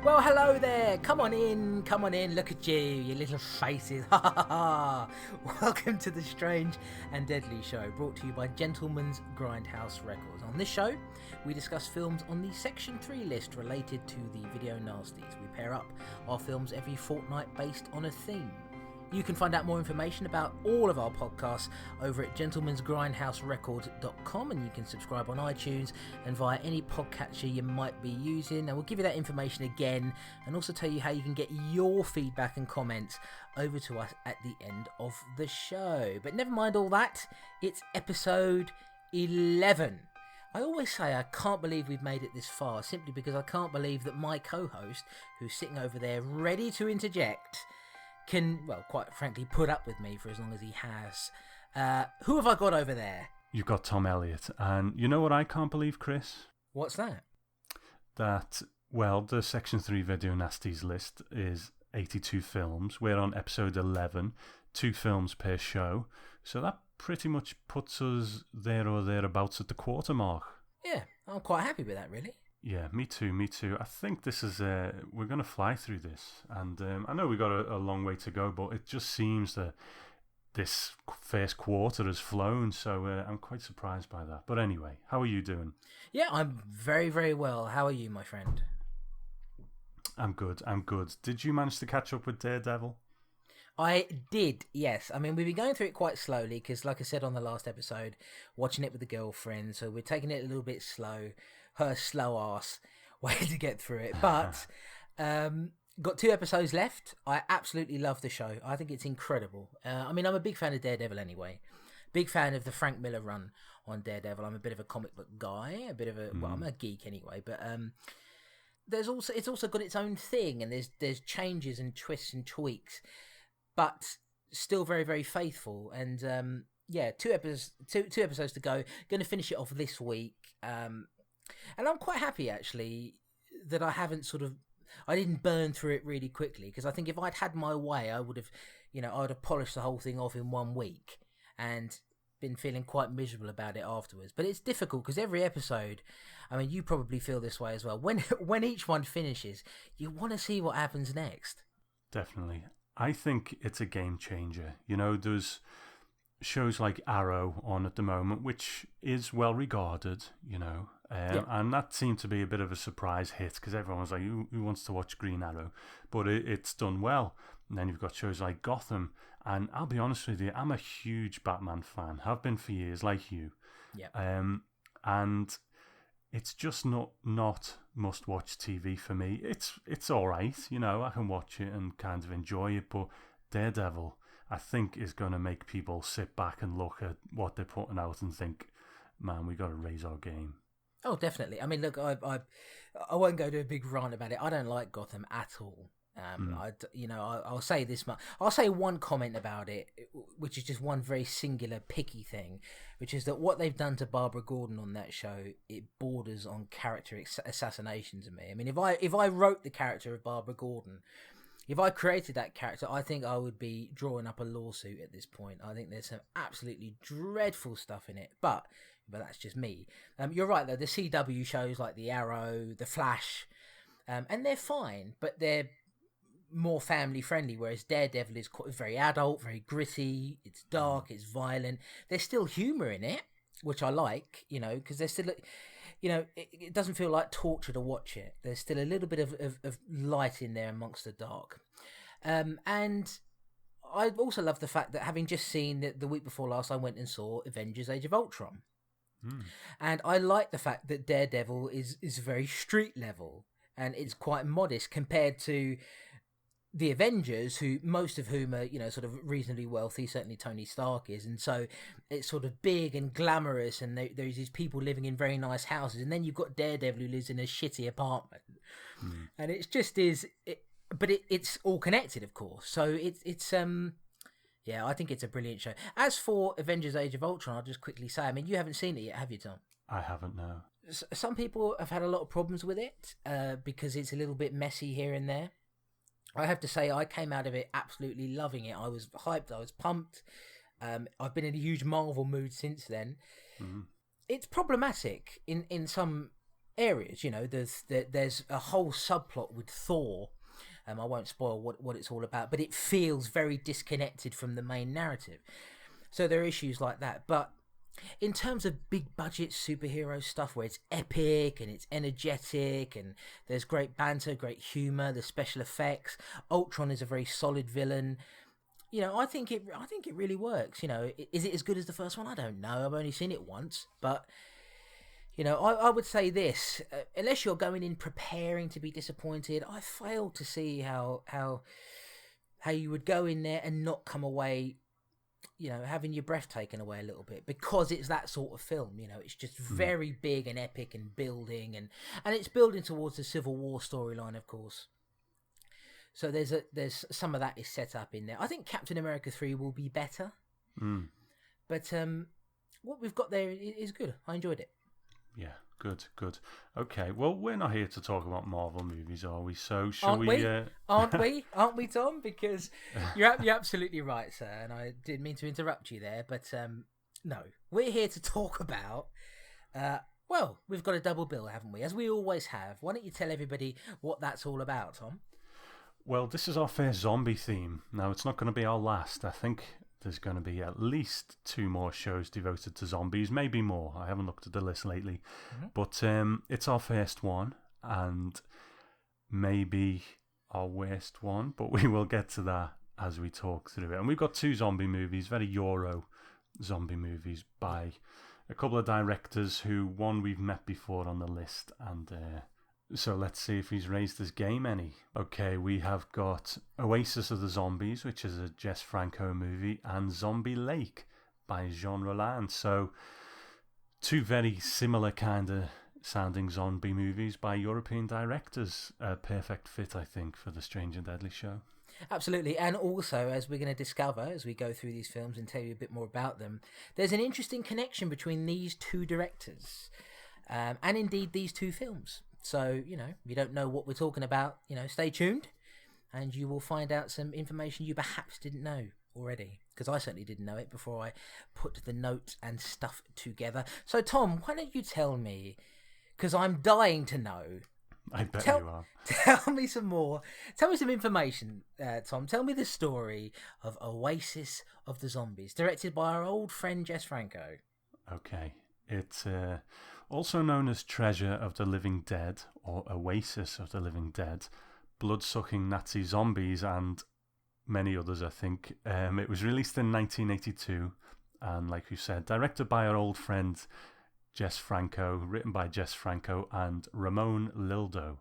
Well, hello there. Come on in. Look at you little faces. Ha ha ha. Welcome to the Strange and Deadly Show, brought to you by Gentleman's Grindhouse Records. On this show, we discuss films on the Section 3 list related to the video nasties. We pair up our films every fortnight based on a theme. You can find out more information about all of our podcasts over at gentlemansgrindhouserecords.com, and you can subscribe on iTunes and via any podcatcher you might be using. And we'll give you that information again and also tell you how you can get your feedback and comments over to us at the end of the show. But never mind all that, it's episode 11. I always say I can't believe we've made it this far, simply because I can't believe that my co-host, who's sitting over there ready to interject, can, well, quite frankly, put up with me for as long as he has. Who have I got over there? You've got Tom Elliott. And you know what I can't believe, Chris? What's that? That, well, the Section 3 Video Nasties list is 82 films. We're on episode 11, 2 films per show. So that pretty much puts us there or thereabouts at the quarter mark. Yeah, I'm quite happy with that, really. Yeah, me too. I think this is, we're going to fly through this. And I know we've got a long way to go, but it just seems that this first quarter has flown. So I'm quite surprised by that. But anyway, how are you doing? Yeah, I'm very, very well. How are you, my friend? I'm good. Did you manage to catch up with Daredevil? I did, yes. I mean, we've been going through it quite slowly because, like I said on the last episode, watching it with the girlfriend, so we're taking it a little bit slow. Her slow ass way to get through it. But got 2 episodes left. I absolutely love the show. I think it's incredible. I mean, I'm a big fan of Daredevil anyway. Big fan of the Frank Miller run on Daredevil. I'm a bit of a comic book guy, well, I'm a geek anyway, but it's also got its own thing, and there's changes and twists and tweaks, but still very, very faithful. And yeah, 2 episodes to go. Going to finish it off this week. And I'm quite happy, actually, that I didn't burn through it really quickly, because I think if I'd had my way, I would have polished the whole thing off in 1 week and been feeling quite miserable about it afterwards. But it's difficult because every episode, I mean, you probably feel this way as well. When each one finishes, you want to see what happens next. Definitely. I think it's a game changer. You know, there's shows like Arrow on at the moment, which is well regarded, you know. And that seemed to be a bit of a surprise hit because everyone was like, who wants to watch Green Arrow? But it's done well. And then you've got shows like Gotham. And I'll be honest with you, I'm a huge Batman fan. Have been for years, like you. Yeah. And it's just not must-watch TV for me. It's all right, you know. I can watch it and kind of enjoy it. But Daredevil, I think, is going to make people sit back and look at what they're putting out and think, man, we got to raise our game. Oh, definitely. I mean, look, I won't go to a big rant about it. I don't like Gotham at all. I'll say this much. I'll say one comment about it, which is just one very singular picky thing, which is that what they've done to Barbara Gordon on that show, it borders on character assassination to me. I mean, if I wrote the character of Barbara Gordon, if I created that character, I think I would be drawing up a lawsuit at this point. I think there's some absolutely dreadful stuff in it, but that's just me. You're right, though. The CW shows like The Arrow, The Flash, and they're fine, but they're more family friendly, whereas Daredevil is very adult, very gritty. It's dark, it's violent. There's still humour in it, which I like, you know, because there's still, you know, it doesn't feel like torture to watch it. There's still a little bit of light in there amongst the dark. And I also love the fact that, having just seen the week before last, I went and saw Avengers Age of Ultron. And I like the fact that Daredevil is very street level, and it's quite modest compared to the Avengers, who most of whom are, you know, sort of reasonably wealthy. Certainly Tony Stark is, and so it's sort of big and glamorous, and there's these people living in very nice houses, and then you've got Daredevil who lives in a shitty apartment, and it's just but it's all connected, of course. So it's yeah, I think it's a brilliant show. As for Avengers Age of Ultron, I'll just quickly say, I mean, you haven't seen it yet, have you, Tom? I haven't, no. Some people have had a lot of problems with it because it's a little bit messy here and there. I have to say, I came out of it absolutely loving it. I was hyped, I was pumped. I've been in a huge Marvel mood since then. It's problematic in some areas. You know, there's a whole subplot with Thor. I won't spoil what it's all about, but it feels very disconnected from the main narrative. So there are issues like that. But in terms of big budget superhero stuff where it's epic and it's energetic and there's great banter, great humour, the special effects, Ultron is a very solid villain. You know, I think it really works. You know, is it as good as the first one? I don't know. I've only seen it once, but you know, I would say this: unless you're going in preparing to be disappointed, I failed to see how you would go in there and not come away, you know, having your breath taken away a little bit, because it's that sort of film. You know, it's just very big and epic and building, and it's building towards the Civil War storyline, of course. So there's some of that is set up in there. I think Captain America 3 will be better, but what we've got there is good. I enjoyed it. Yeah, good. Okay, well, we're not here to talk about Marvel movies, are we? So, shall we? Aren't we, Tom? Because you're absolutely right, sir, and I didn't mean to interrupt you there, but no, we're here to talk about. Well, we've got a double bill, haven't we? As we always have. Why don't you tell everybody what that's all about, Tom? Well, this is our first zombie theme. Now, it's not going to be our last. I think there's going to be at least 2 more shows devoted to zombies, maybe more. I haven't looked at the list lately. But it's our first one, and maybe our worst one, but we will get to that as we talk through it. And we've got 2 zombie movies, very Euro zombie movies, by a couple of directors who, one we've met before on the list, and so let's see if he's raised his game any. Okay, we have got Oasis of the Zombies, which is a Jess Franco movie, and Zombie Lake by Jean Rollan. So 2 very similar kind of sounding zombie movies by European directors. A perfect fit, I think, for the Strange and Deadly show. Absolutely, and also, as we're going to discover as we go through these films and tell you a bit more about them, there's an interesting connection between these 2 directors and indeed these 2 films. So, you know, if you don't know what we're talking about, you know, stay tuned and you will find out some information you perhaps didn't know already, because I certainly didn't know it before I put the notes and stuff together. So, Tom, why don't you tell me, because I'm dying to know. I bet you are. Tell me some more. Tell me some information, Tom. Tell me the story of Oasis of the Zombies, directed by our old friend Jess Franco. Okay. It's also known as Treasure of the Living Dead, or Oasis of the Living Dead, blood-sucking Nazi zombies, and many others, I think. It was released in 1982, and like you said, directed by our old friend Jess Franco, written by Jess Franco and Ramon Lildo.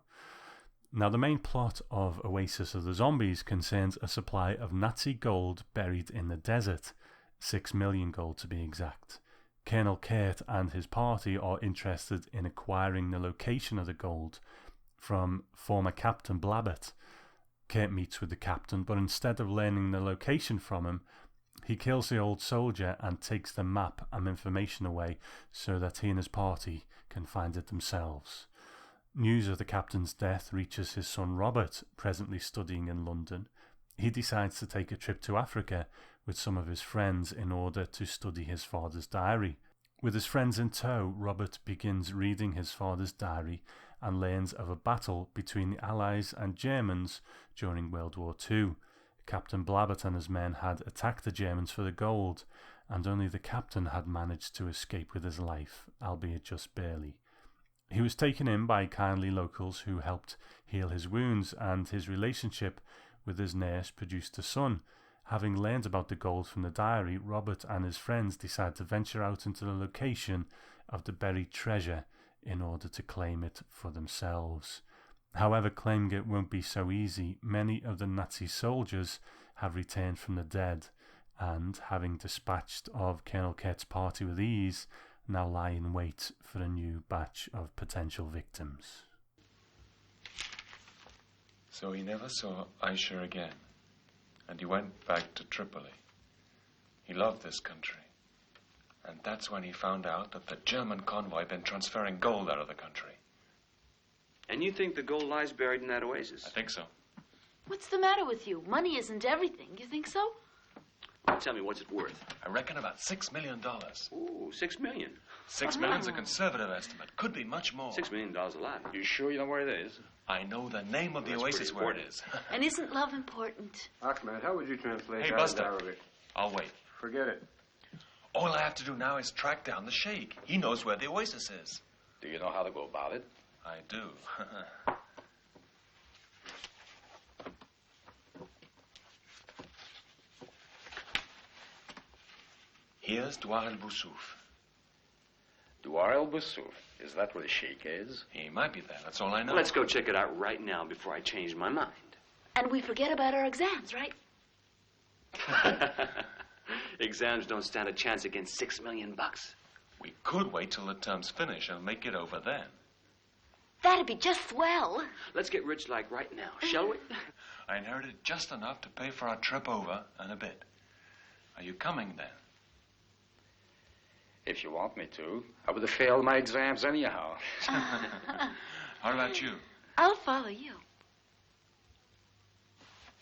Now, the main plot of Oasis of the Zombies concerns a supply of Nazi gold buried in the desert, 6 million gold to be exact. Colonel Kurt and his party are interested in acquiring the location of the gold from former Captain Blabbert. Kurt meets with the captain, but instead of learning the location from him, he kills the old soldier and takes the map and information away so that he and his party can find it themselves. News of the captain's death reaches his son Robert, presently studying in London. He decides to take a trip to Africa with some of his friends in order to study his father's diary. With his friends in tow, Robert begins reading his father's diary and learns of a battle between the Allies and Germans during World War II. Captain Blabbert and his men had attacked the Germans for the gold, and only the captain had managed to escape with his life, albeit just barely. He was taken in by kindly locals who helped heal his wounds, and his relationship with his nurse produced a son. Having learned about the gold from the diary, Robert and his friends decide to venture out into the location of the buried treasure in order to claim it for themselves. However, claiming it won't be so easy. Many of the Nazi soldiers have returned from the dead, and, having dispatched of Colonel Kurt's party with ease, now lie in wait for a new batch of potential victims. So he never saw Aisha again, and he went back to Tripoli. He loved this country, and that's when he found out that the German convoy had been transferring gold out of the country. And you think the gold lies buried in that oasis? I think so. What's the matter with you? Money isn't everything. You think so? Tell me, what's it worth? I reckon about $6 million. Ooh, $6 million. $6 million's a conservative estimate. Could be much more. $6 million a lot. You sure you know where it is? I know the name of the That's Oasis pretty where it is. And isn't love important? Ahmed, how would you translate Hey, that Buster. into Arabic? I'll wait. Forget it. All I have to do now is track down the Sheikh. He knows where the Oasis is. Do you know how to go about it? I do. Here's Douar el-Boussouf. Douar el-Boussouf. Is that where the sheik is? He might be there. That's all I know. Well, let's go check it out right now before I change my mind. And we forget about our exams, right? Exams don't stand a chance against $6 million. We could wait till the term's finish and make it over then. That'd be just swell. Let's get rich like right now, shall we? I inherited just enough to pay for our trip over and a bit. Are you coming then? If you want me to. I would have failed my exams anyhow. How about you? I'll follow you.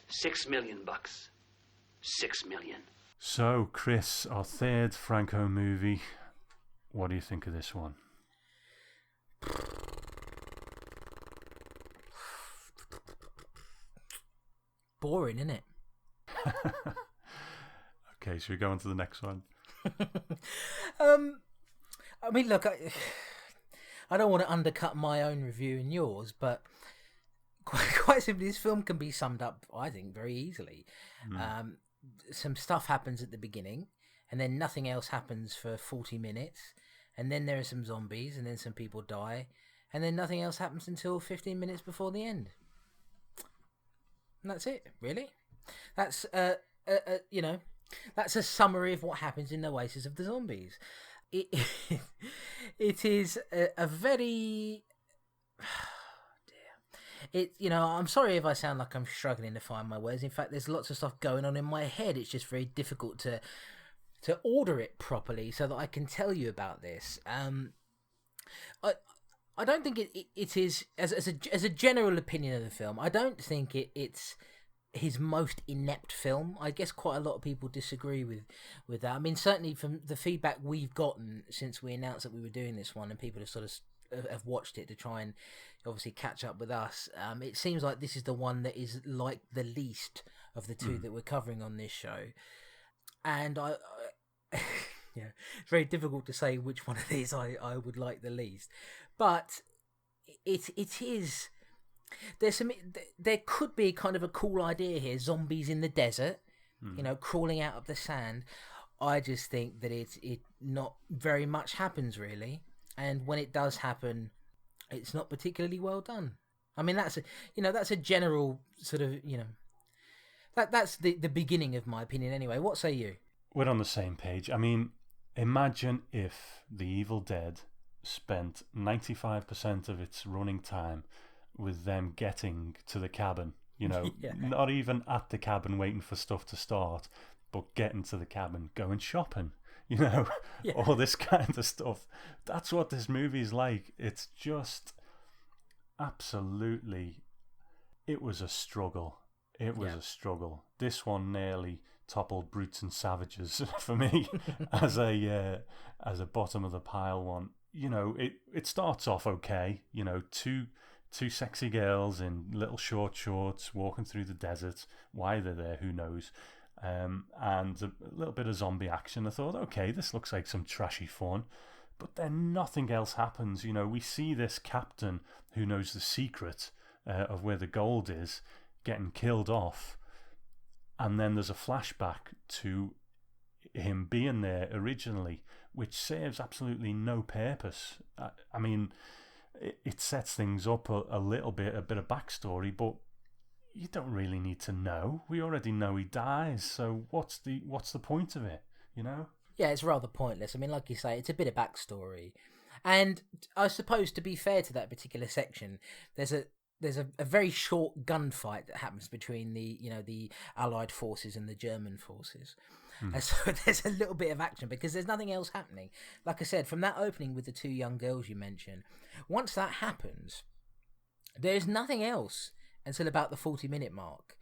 $6 million. $6 million. So, Chris, our third Franco movie. What do you think of this one? Boring, isn't it? Okay, should we go on to the next one? I mean, look, I don't want to undercut my own review and yours, but quite simply, this film can be summed up, I think, very easily. Some stuff happens at the beginning, and then nothing else happens for 40 minutes, and then there are some zombies, and then some people die, and then nothing else happens until 15 minutes before the end. And that's it, really. That's, you know, that's a summary of what happens in the Oasis of the Zombies. It is a very... you know, I'm sorry if I sound like I'm struggling to find my words. In fact, there's lots of stuff going on in my head. It's just very difficult to order it properly so that I can tell you about this. I don't think it is as a general opinion of the film. I don't think it's his most inept film. I guess quite a lot of people disagree with that. I mean, certainly from the feedback we've gotten since we announced that we were doing this one, and people have sort of have watched it to try and obviously catch up with us. It seems like this is the one that is like the least of the two that we're covering on this show, and I yeah, it's very difficult to say which one of these I would like the least, but it is. There could be kind of a cool idea here, zombies in the desert, you know, crawling out of the sand. I just think that it not very much happens really, and when it does happen, it's not particularly well done. I mean, that's a general sort of, you know, that's the beginning of my opinion anyway. What say you? We're on the same page. I mean, imagine if The Evil Dead spent 95% of its running time with them getting to the cabin, you know, not even at the cabin waiting for stuff to start, but getting to the cabin, going shopping, you know, all this kind of stuff. That's what this movie is like. It's just absolutely, it was a struggle. It was a struggle. This one nearly toppled Brutes and Savages for me as a bottom of the pile one. You know, it starts off okay, you know, two sexy girls in little short shorts walking through the desert. Why they're there, who knows? And a little bit of zombie action. I thought, okay, this looks like some trashy fun. But then nothing else happens. You know, we see this captain who knows the secret of where the gold is getting killed off. And then there's a flashback to him being there originally, which serves absolutely no purpose. I mean, it sets things up a little bit, a bit of backstory, but you don't really need to know. We already know he dies, so what's the point of it, you know? Yeah, it's rather pointless. I mean, like you say, it's a bit of backstory. And I suppose, to be fair to that particular section, there's a very short gunfight that happens between the Allied forces and the German forces. And so there's a little bit of action because there's nothing else happening. Like I said, from that opening with the two young girls you mentioned, once that happens, there's nothing else until about the 40-minute mark.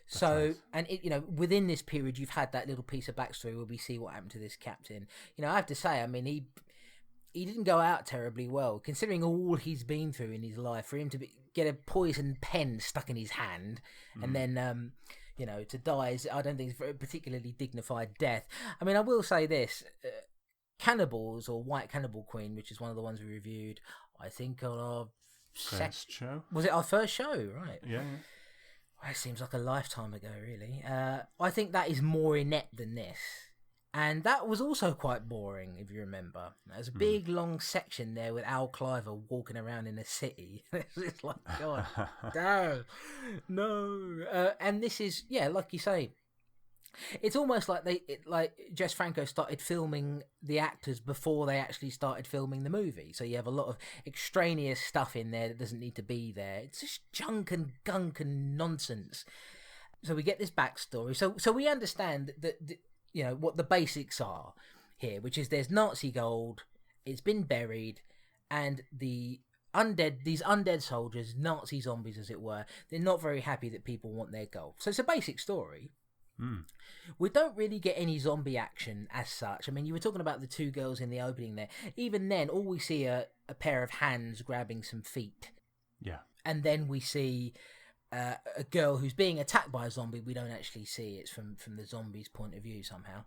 So, right. and within this period, you've had that little piece of backstory where we see what happened to this captain. I have to say, I mean, he didn't go out terribly well, considering all he's been through in his life. For him to get a poisoned pen stuck in his hand, and then to die, I don't think it's a particularly dignified death. I mean, I will say this: Cannibals, or White Cannibal Queen, which is one of the ones we reviewed, I think on our First show. Was it our first show? Right. Yeah. Well, it seems like a lifetime ago, really. I think that is more inept than this. And that was also quite boring, if you remember. There's a big, long section there with Al Cliver walking around in a city. It's like, God, no. And this is, like you say, it's almost like Jess Franco started filming the actors before they actually started filming the movie. So you have a lot of extraneous stuff in there that doesn't need to be there. It's just junk and gunk and nonsense. So we get this backstory. So we understand that what the basics are here, which is there's Nazi gold, it's been buried, and these undead soldiers, Nazi zombies as it were, they're not very happy that people want their gold. So it's a basic story. We don't really get any zombie action as such. I mean, you were talking about the two girls in the opening there. Even then, all we see are a pair of hands grabbing some feet. Yeah. And then we see a girl who's being attacked by a zombie. We don't actually see it's from the zombie's point of view somehow.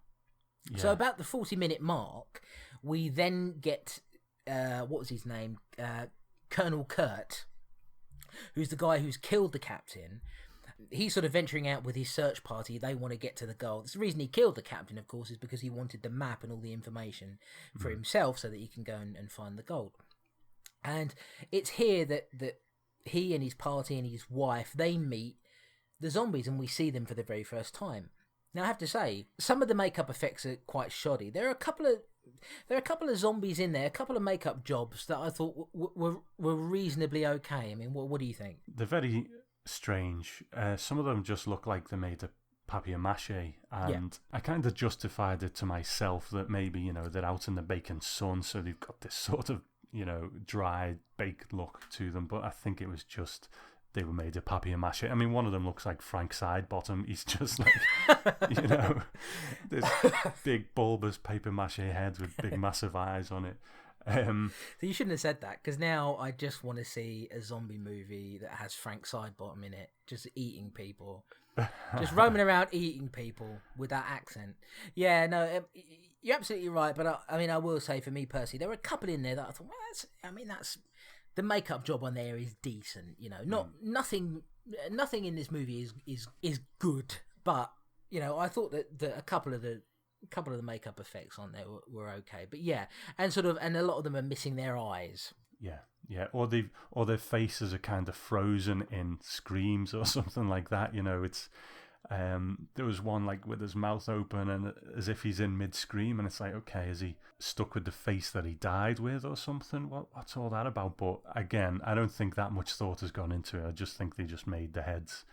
Yeah. So about the 40-minute mark, we then get, what was his name? Colonel Kurt, who's the guy who's killed the captain. He's sort of venturing out with his search party. They want to get to the gold. The reason he killed the captain, of course, is because he wanted the map and all the information for himself so that he can go and find the gold. And it's here that he and his party and his wife, they meet the zombies, and we see them for the very first time. Now, I have to say, some of the makeup effects are quite shoddy. There are a couple of zombies in there, a couple of makeup jobs that I thought were reasonably okay. I mean, what do you think? They're very strange. Some of them just look like they're made of papier-mâché, and I kind of justified it to myself that maybe, they're out in the baking sun, so they've got this sort of, dry, baked look to them, but I think it was just they were made of papier-mâché. I mean, one of them looks like Frank Sidebottom. He's just like, this big bulbous papier-mâché head with big massive eyes on it. So you shouldn't have said that, because now I just want to see a zombie movie that has Frank Sidebottom in it, just eating people, just roaming around eating people with that accent. Yeah, no, you're absolutely right. But I will say, for me personally, there were a couple in there that I thought, that's the makeup job on there is decent. Nothing in this movie is good, but I thought that a couple of the makeup effects on there were okay, but and a lot of them are missing their eyes. Yeah, or their faces are kind of frozen in screams or something like that. It's there was one like with his mouth open and as if he's in mid scream, and it's like, okay, is he stuck with the face that he died with or something? What's all that about? But again, I don't think that much thought has gone into it. I just think they just made the heads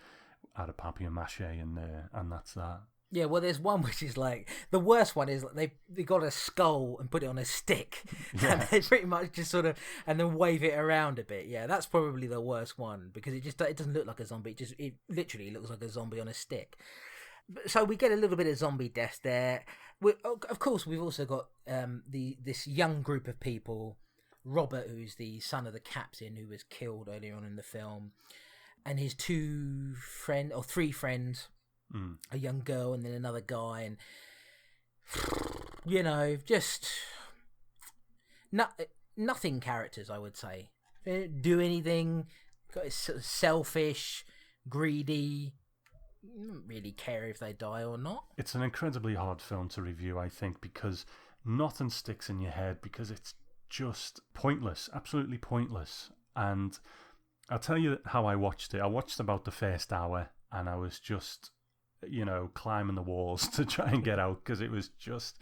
out of papier-mâché and that's that. Yeah, well, there's one which is like, the worst one is like they got a skull and put it on a stick, and they pretty much just sort of, and then wave it around a bit. Yeah, that's probably the worst one, because it doesn't look like a zombie. It literally looks like a zombie on a stick. So we get a little bit of zombie death there. Of course, we've also got this young group of people, Robert, who's the son of the captain who was killed earlier on in the film, and his three friends. A young girl and then another guy, and just nothing characters, I would say. They don't do anything, sort of selfish, greedy. You don't really care if they die or not. It's an incredibly hard film to review, I think, because nothing sticks in your head, because it's just pointless, absolutely pointless. And I'll tell you how I watched it. I watched about the first hour, and I was just climbing the walls to try and get out, because it was just,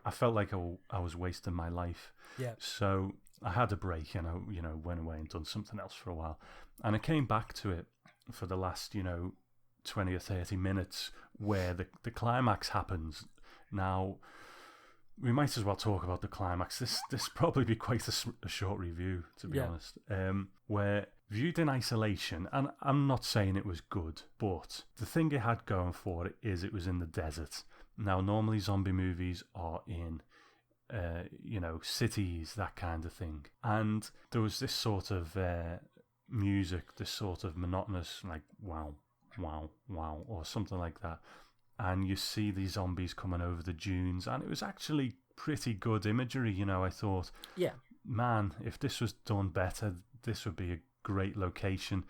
I felt like I was wasting my life. Yeah. So I had a break, and I went away and done something else for a while, and I came back to it for the last 20 or 30 minutes where the climax happens. Now we might as well talk about the climax. This probably be quite a short review, to be honest. Where viewed in isolation, and I'm not saying it was good, but the thing it had going for it is it was in the desert. Now, normally zombie movies are in, cities, that kind of thing. And there was this sort of music, this sort of monotonous, like, wow, wow, wow, or something like that. And you see these zombies coming over the dunes, and it was actually pretty good imagery, I thought. Yeah. Man, if this was done better, this would be a great location.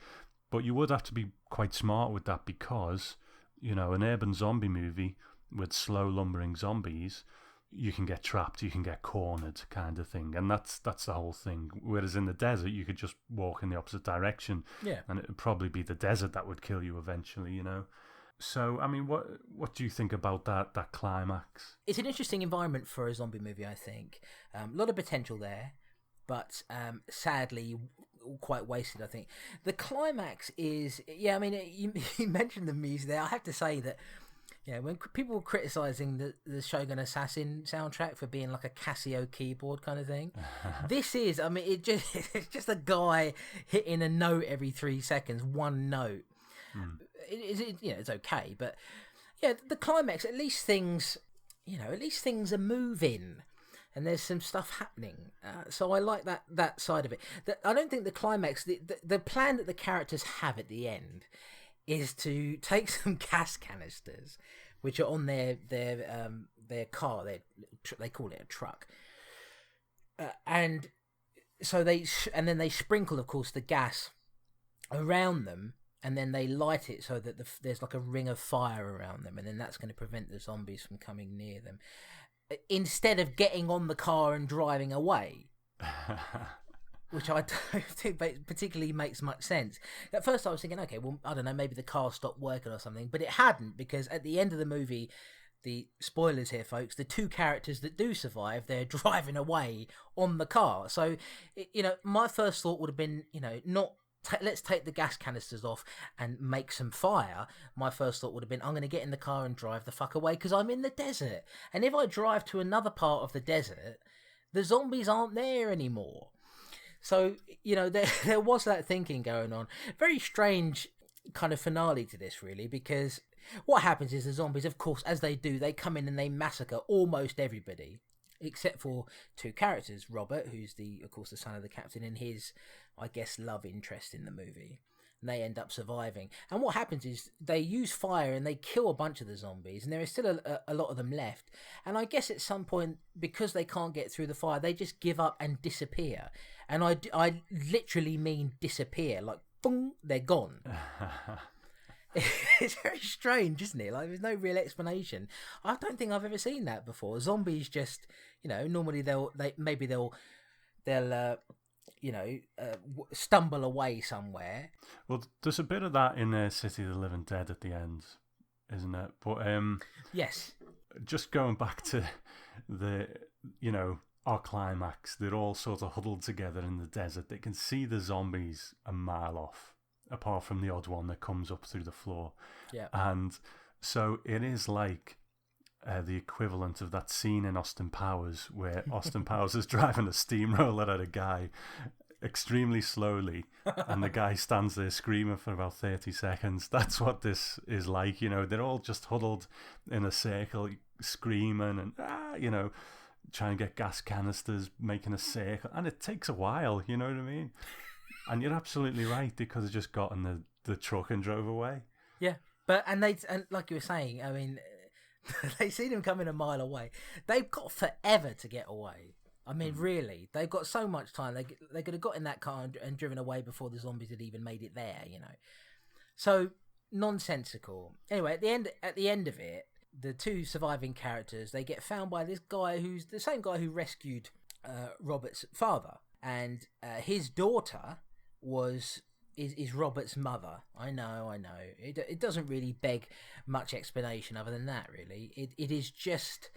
But you would have to be quite smart with that because, an urban zombie movie with slow lumbering zombies, you can get trapped, you can get cornered, kind of thing. And that's the whole thing. Whereas in the desert, you could just walk in the opposite direction. Yeah. And it would probably be the desert that would kill you eventually, So, I mean, what do you think about that climax? It's an interesting environment for a zombie movie, I think. A lot of potential there, but sadly quite wasted, I think. The climax is, you mentioned the music there. I have to say that, when people were criticising the Shogun Assassin soundtrack for being like a Casio keyboard kind of thing, this is, it's just a guy hitting a note every 3 seconds, one note. It's okay, but the climax, at least things are moving and there's some stuff happening, so I like that side of it. I don't think the climax, the plan that the characters have at the end is to take some gas canisters which are on their car, they call it a truck, and so then they sprinkle, of course, the gas around them. And then they light it so that there's like a ring of fire around them, and then that's going to prevent the zombies from coming near them. Instead of getting on the car and driving away, which I don't think particularly makes much sense. At first I was thinking, okay, well, I don't know, maybe the car stopped working or something, but it hadn't, because at the end of the movie, the spoilers here, folks, the two characters that do survive, they're driving away on the car. So, my first thought would have been, not... let's take the gas canisters off and make some fire. My first thought would have been, I'm going to get in the car and drive the fuck away because I'm in the desert. And if I drive to another part of the desert, the zombies aren't there anymore. So, there was that thinking going on. Very strange kind of finale to this, really, because what happens is the zombies, of course, as they do, they come in and they massacre almost everybody, except for two characters, Robert, who's of course the son of the captain, and his, I guess, love interest in the movie. And they end up surviving. And what happens is they use fire and they kill a bunch of the zombies, and there is still a lot of them left. And I guess at some point, because they can't get through the fire, they just give up and disappear. And I literally mean disappear, like boom, they're gone. It's very strange, isn't it? Like, there's no real explanation. I don't think I've ever seen that before. Zombies just, normally they'll stumble away somewhere. Well, there's a bit of that in City of the Living Dead at the end, isn't it? But yes. Just going back to our climax, they're all sort of huddled together in the desert. They can see the zombies a mile off, apart from the odd one that comes up through the floor. Yeah. And so it is like the equivalent of that scene in Austin Powers where Austin Powers is driving a steamroller at a guy extremely slowly, and the guy stands there screaming for about 30 seconds. That's what this is like. They're all just huddled in a circle, screaming and, trying to get gas canisters, making a circle. And it takes a while, you know what I mean? And you're absolutely right, because they just got in the truck and drove away. Yeah, and like you were saying, I mean, they see them coming a mile away. They've got forever to get away. I mean, really, they've got so much time. They could have got in that car and driven away before the zombies had even made it there. So nonsensical. Anyway, at the end of it, the two surviving characters, they get found by this guy who's the same guy who rescued Robert's father, and his daughter is Robert's mother. I know. It doesn't really beg much explanation other than that, really. It is just...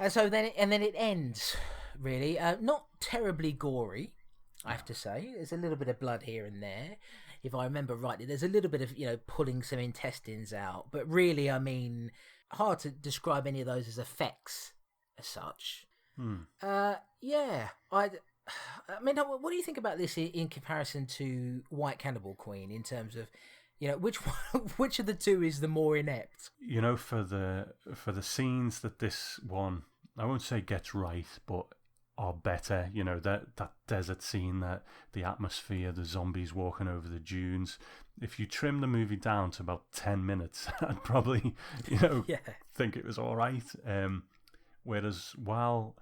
And so then it ends, really. Not terribly gory, I have to say. There's a little bit of blood here and there. If I remember rightly, there's a little bit of, pulling some intestines out. But really, I mean, hard to describe any of those as effects as such. Yeah, I mean, what do you think about this in comparison to White Cannibal Queen in terms of, which of the two is the more inept? For the scenes that this one, I won't say gets right, but are better. That desert scene, that the atmosphere, the zombies walking over the dunes. If you trim the movie down to about 10 minutes, I'd probably, think it was all right. Whereas while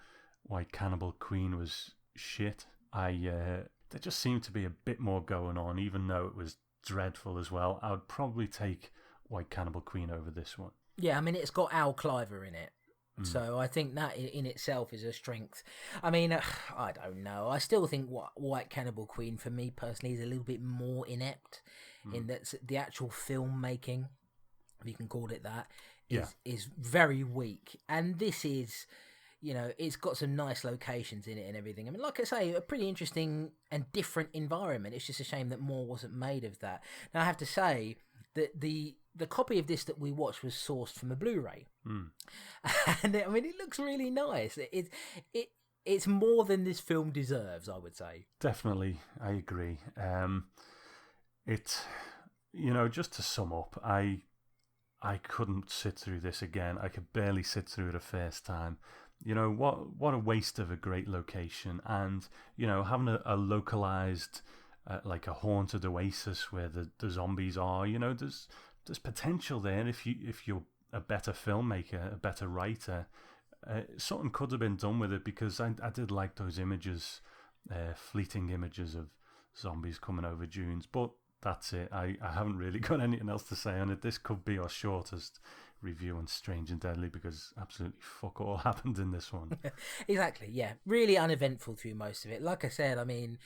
White Cannibal Queen was shit, there just seemed to be a bit more going on, even though it was dreadful as well. I would probably take White Cannibal Queen over this one. Yeah, I mean, it's got Al Cliver in it. So I think that in itself is a strength. I mean, I don't know. I still think White Cannibal Queen, for me personally, is a little bit more inept in that the actual filmmaking, if you can call it that, is very weak. And this is, it's got some nice locations in it and everything. I mean, like I say, a pretty interesting and different environment. It's just a shame that more wasn't made of that. Now, I have to say that the copy of this that we watched was sourced from a Blu-ray, and I mean, it looks really nice. It's more than this film deserves, I would say. Definitely, I agree. Just to sum up, I couldn't sit through this again. I could barely sit through it a first time. What a waste of a great location, and having a localized like a haunted oasis where the zombies are. There's potential there if you're a better filmmaker, a better writer. Something could have been done with it, because I did like those images, fleeting images of zombies coming over dunes. But that's it. I haven't really got anything else to say on it. This could be our shortest review on Strange and Deadly, because absolutely fuck all happened in this one. Exactly, yeah. Really uneventful through most of it. Like I said, I mean,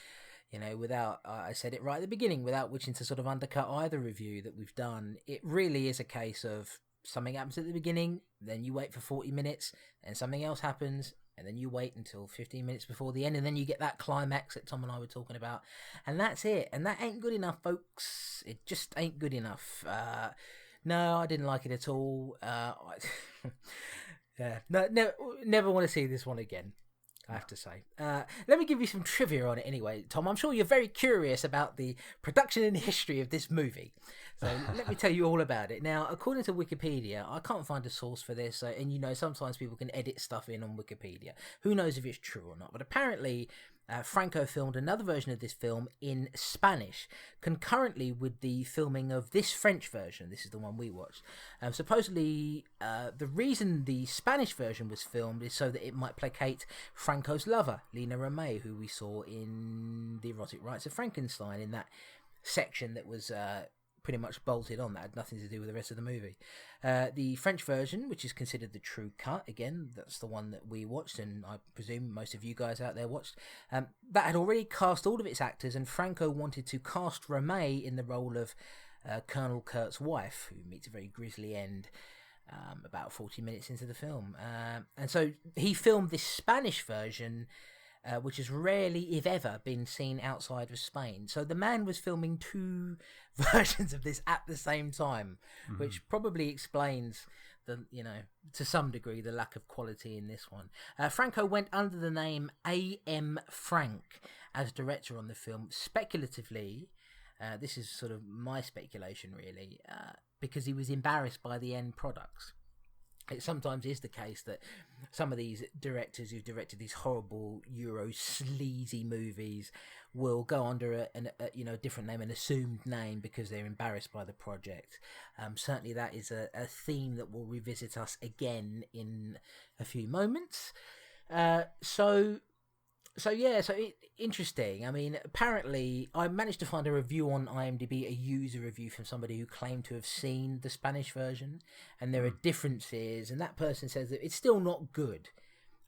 without, I said it right at the beginning, without wishing to sort of undercut either review that we've done, it really is a case of something happens at the beginning, then you wait for 40 minutes, and something else happens, and then you wait until 15 minutes before the end, and then you get that climax that Tom and I were talking about, and that's it. And that ain't good enough, folks. It just ain't good enough. No, I didn't like it at all. Never want to see this one again, I have to say. Let me give you some trivia on it anyway, Tom. I'm sure you're very curious about the production and history of this movie. So let me tell you all about it. Now, according to Wikipedia, I can't find a source for this. And sometimes people can edit stuff in on Wikipedia. Who knows if it's true or not? But apparently, Franco filmed another version of this film in Spanish, concurrently with the filming of this French version. This is the one we watched. Supposedly, the reason the Spanish version was filmed is so that it might placate Franco's lover, Lina Romay, who we saw in The Erotic Rites of Frankenstein, in that section that was pretty much bolted on, that had nothing to do with the rest of the movie. The French version, which is considered the true cut, again, that's the one that we watched, and I presume most of you guys out there watched, that had already cast all of its actors, and Franco wanted to cast Romay in the role of Colonel Kurt's wife, who meets a very grisly end about 40 minutes into the film. And so he filmed this Spanish version, which has rarely, if ever, been seen outside of Spain. So the man was filming two versions of this at the same time, which probably explains to some degree, the lack of quality in this one. Franco went under the name A.M. Frank as director on the film, speculatively. This is sort of my speculation, really, because he was embarrassed by the end products. It sometimes is the case that some of these directors who've directed these horrible Euro sleazy movies will go under a different name, an assumed name, because they're embarrassed by the project. Certainly that is a theme that will revisit us again in a few moments. Interesting. I mean, apparently, I managed to find a review on IMDb, a user review from somebody who claimed to have seen the Spanish version, and there are differences, and that person says that it's still not good,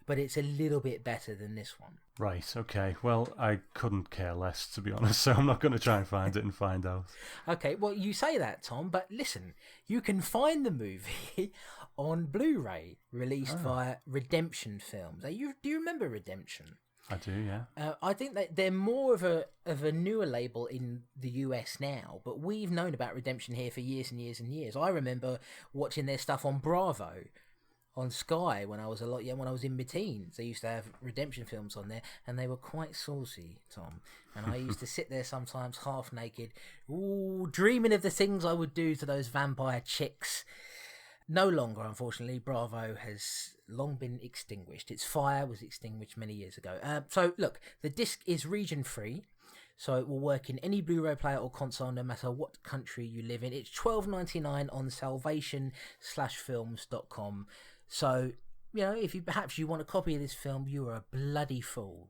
but it's a little bit better than this one. Right, okay. Well, I couldn't care less, to be honest, so I'm not going to try and find it and find out. Okay, well, you say that, Tom, but listen, you can find the movie on Blu-ray, released via Redemption Films. Do you remember Redemption? I do, yeah. I think that they're more of a newer label in the US now, but we've known about Redemption here for years and years and years. I remember watching their stuff on Bravo on Sky when I was a lot young, when I was in my teens. They used to have redemption films on there, and they were quite saucy, Tom. And I used to sit there sometimes half naked, ooh, dreaming of the things I would do to those vampire chicks. No longer, unfortunately. Bravo has long been extinguished. Its fire was extinguished many years ago. So, look, the disc is region-free, so it will work in any Blu-ray player or console, no matter what country you live in. It's $12.99 on salvation/films.com. So, if perhaps you want a copy of this film, you are a bloody fool.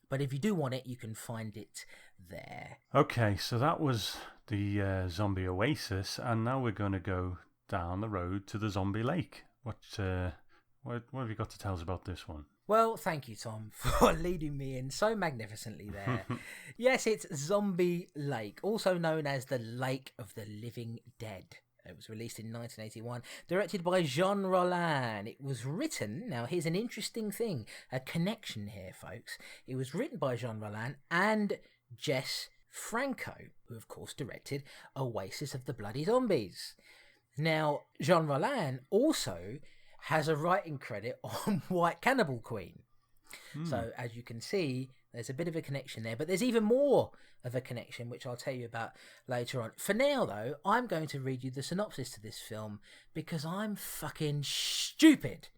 But if you do want it, you can find it there. Okay, so that was the zombie Oasis, and now we're going to go down the road to the zombie lake. What have you got to tell us about this one? Well, thank you, Tom, for leading me in so magnificently there. Yes, it's Zombie Lake, also known as the Lake of the Living Dead. It was released in 1981, directed by Jean Rollan. It was written, now here's an interesting thing, a connection here, folks. It was written by Jean Rollan and Jess Franco, who of course directed Oasis of the Bloody Zombies. Now, Jean Rollan also has a writing credit on White Cannibal Queen. So, as you can see, there's a bit of a connection there, but there's even more of a connection, which I'll tell you about later on. For now, though, I'm going to read you the synopsis to this film because I'm fucking stupid.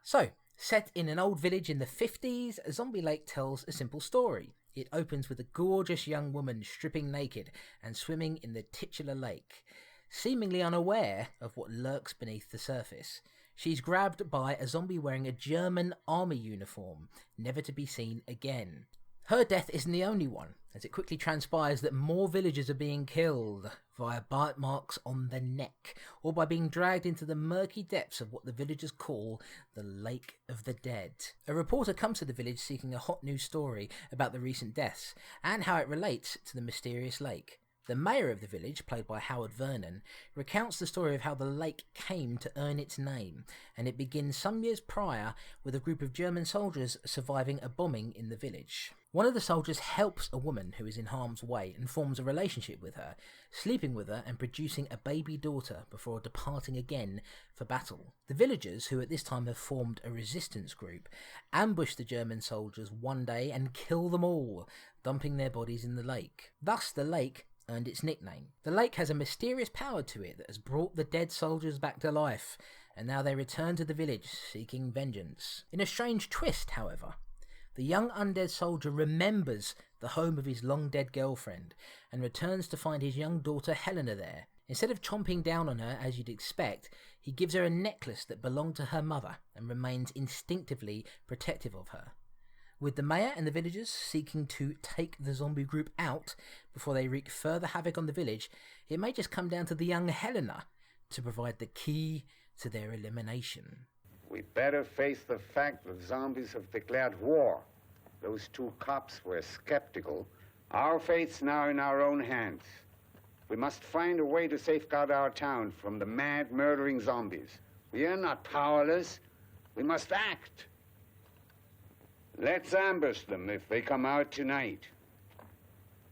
So, set in an old village in the 50s, Zombie Lake tells a simple story. It opens with a gorgeous young woman stripping naked and swimming in the titular lake. Seemingly unaware of what lurks beneath the surface, she's grabbed by a zombie wearing a German army uniform, never to be seen again. Her death isn't the only one, as it quickly transpires that more villagers are being killed via bite marks on the neck, or by being dragged into the murky depths of what the villagers call the Lake of the Dead. A reporter comes to the village seeking a hot news story about the recent deaths, and how it relates to the mysterious lake. The mayor of the village, played by Howard Vernon, recounts the story of how the lake came to earn its name, and it begins some years prior with a group of German soldiers surviving a bombing in the village. One of the soldiers helps a woman who is in harm's way and forms a relationship with her, sleeping with her and producing a baby daughter before departing again for battle. The villagers, who at this time have formed a resistance group, ambush the German soldiers one day and kill them all, dumping their bodies in the lake. Thus the lake earned its nickname. The lake has a mysterious power to it that has brought the dead soldiers back to life, and now they return to the village seeking vengeance. In a strange twist, however, the young undead soldier remembers the home of his long-dead girlfriend and returns to find his young daughter Helena there. Instead of chomping down on her as you'd expect, he gives her a necklace that belonged to her mother and remains instinctively protective of her. With the mayor and the villagers seeking to take the zombie group out before they wreak further havoc on the village, it may just come down to the young Helena to provide the key to their elimination. We better face the fact that zombies have declared war. Those two cops were skeptical. Our fate's now in our own hands. We must find a way to safeguard our town from the mad, murdering zombies. We are not powerless. We must act. Let's ambush them if they come out tonight.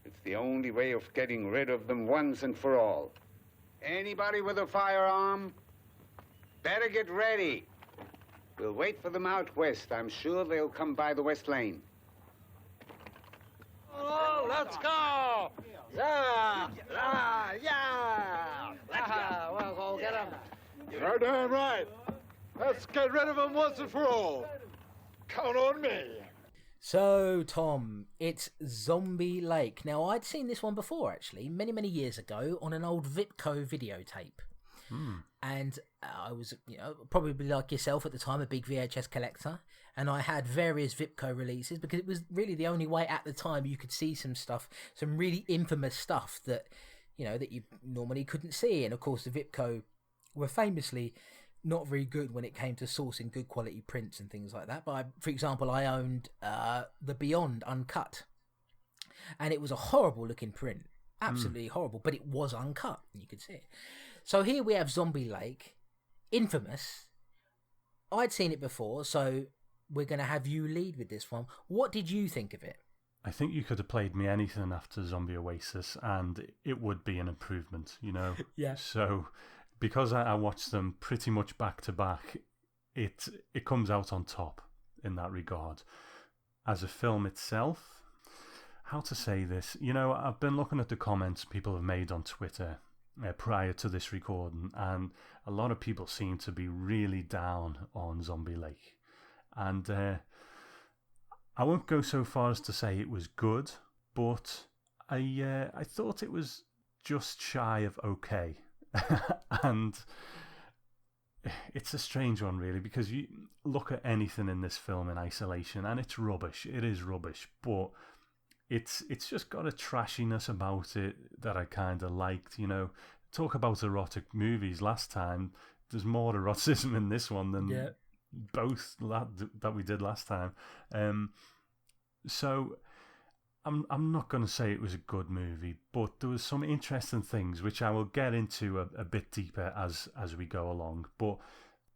It's the only way of getting rid of them once and for all. Anybody with a firearm? Better get ready. We'll wait for them out west. I'm sure they'll come by the west lane. Oh, let's go! Yeah! Yeah! Yeah! Let's go! We'll go get them. You're damn right. Let's get rid of them once and for all. Count on me. So, Tom, it's Zombie Lake. Now, I'd seen this one before, actually, many, many years ago on an old Vipco videotape. And I was, probably like yourself at the time, a big VHS collector. And I had various Vipco releases because it was really the only way at the time you could see some stuff, some really infamous stuff that, that you normally couldn't see. And, of course, the Vipco were famously not very good when it came to sourcing good quality prints and things like that. But for example, I owned the Beyond Uncut, and it was a horrible looking print, absolutely horrible, but it was uncut, you could see it. So here we have Zombie Lake, infamous. I'd seen it before, so we're going to have you lead with this one. What did you think of it? I think you could have played me anything after Zombie Oasis, and it would be an improvement, Yeah. So because I watched them pretty much back to back, it comes out on top in that regard. As a film itself, how to say this? You know, I've been looking at the comments people have made on Twitter prior to this recording, and a lot of people seem to be really down on Zombie Lake. And I won't go so far as to say it was good, but I thought it was just shy of okay. And it's a strange one, really, because you look at anything in this film in isolation and it's rubbish. It is rubbish, but it's just got a trashiness about it that I kind of liked. You know, talk about erotic movies last time. There's more eroticism in this one than both that we did last time. So I'm not going to say it was a good movie, but there was some interesting things which I will get into a bit deeper as we go along. But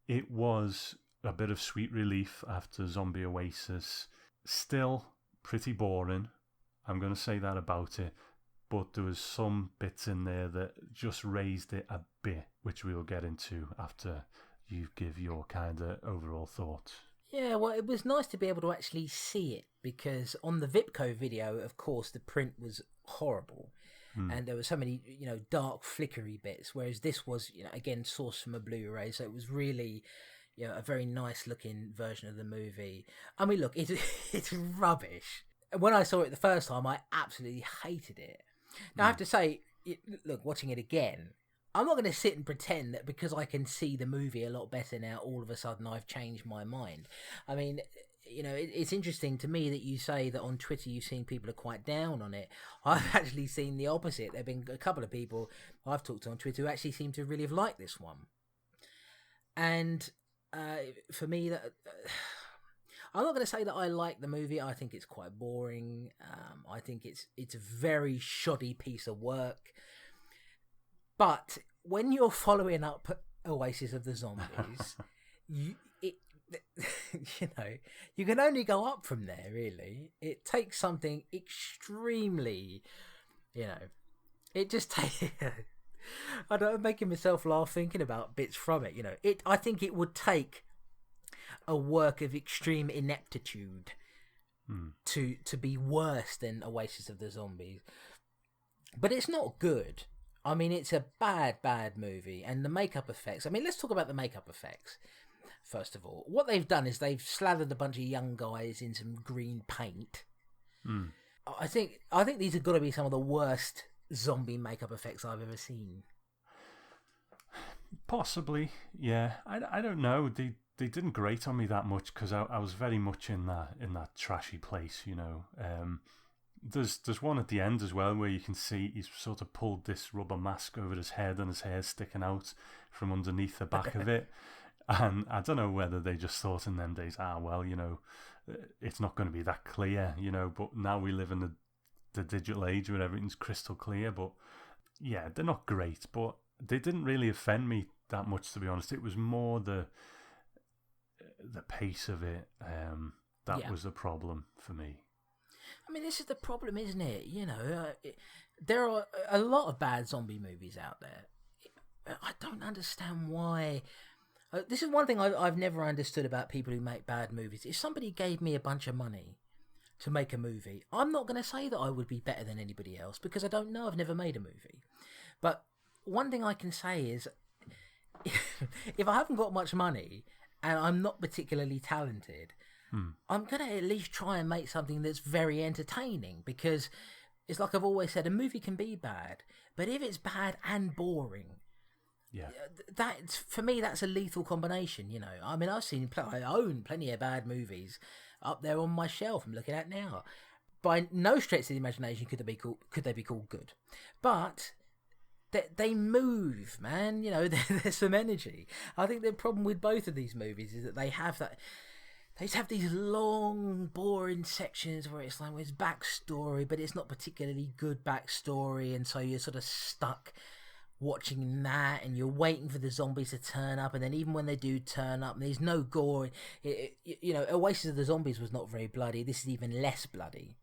it was a bit of sweet relief after Zombie Oasis. Still pretty boring. I'm going to say that about it. But there was some bits in there that just raised it a bit, which we will get into after you give your kind of overall thoughts. Yeah, well, it was nice to be able to actually see it, because on the Vipco video, of course, the print was horrible. And there were so many, you know, dark, flickery bits, whereas this was, you know, again, sourced from a Blu-ray, so it was really, you know, a very nice-looking version of the movie. I mean, look, it's rubbish. When I saw it the first time, I absolutely hated it. Now, I have to say, look, watching it again, I'm not going to sit and pretend that because I can see the movie a lot better now, all of a sudden I've changed my mind. I mean, you know, it's interesting to me that you say that on Twitter you've seen people are quite down on it. I've actually seen the opposite. There have been a couple of people I've talked to on Twitter who actually seem to really have liked this one. And for me, that I'm not going to say that I like the movie. I think it's quite boring. I think it's a very shoddy piece of work. But when you're following up Oasis of the Zombies, you know, you can only go up from there, really. It takes something extremely, you know, it just takes... I'm making myself laugh thinking about bits from it, you know. I think it would take a work of extreme ineptitude to be worse than Oasis of the Zombies. But it's not good. I mean, it's a bad movie. And the makeup effects... I mean, let's talk about the makeup effects, first of all. What they've done is they've slathered a bunch of young guys in some green paint. I think these have got to be some of the worst zombie makeup effects I've ever seen. Possibly, yeah. I don't know. They didn't grate on me that much because I was very much in that trashy place, you know. There's one at the end as well where you can see he's sort of pulled this rubber mask over his head and his hair's sticking out from underneath the back of it. And I don't know whether they just thought in them days, well, you know, it's not going to be that clear, you know, but now we live in the digital age where everything's crystal clear. But yeah, they're not great, but they didn't really offend me that much, to be honest. It was more the pace of it that was the problem for me. I mean, this is the problem, isn't it? You know, there are a lot of bad zombie movies out there. I don't understand why. This is one thing I've never understood about people who make bad movies. If somebody gave me a bunch of money to make a movie, I'm not going to say that I would be better than anybody else because I don't know. I've never made a movie. But one thing I can say is if I haven't got much money and I'm not particularly talented, I'm going to at least try and make something that's very entertaining, because it's like I've always said, a movie can be bad, but if it's bad and boring, that's, for me, that's a lethal combination, you know. I mean, I own plenty of bad movies up there on my shelf I'm looking at now. By no stretch of the imagination could they be called good. But they move, man, you know, there's some energy. I think the problem with both of these movies is that they just have these long, boring sections where it's like, well, it's backstory, but it's not particularly good backstory, and so you're sort of stuck watching that, and you're waiting for the zombies to turn up, and then even when they do turn up, there's no gore. You know, Oasis of the Zombies was not very bloody. This is even less bloody.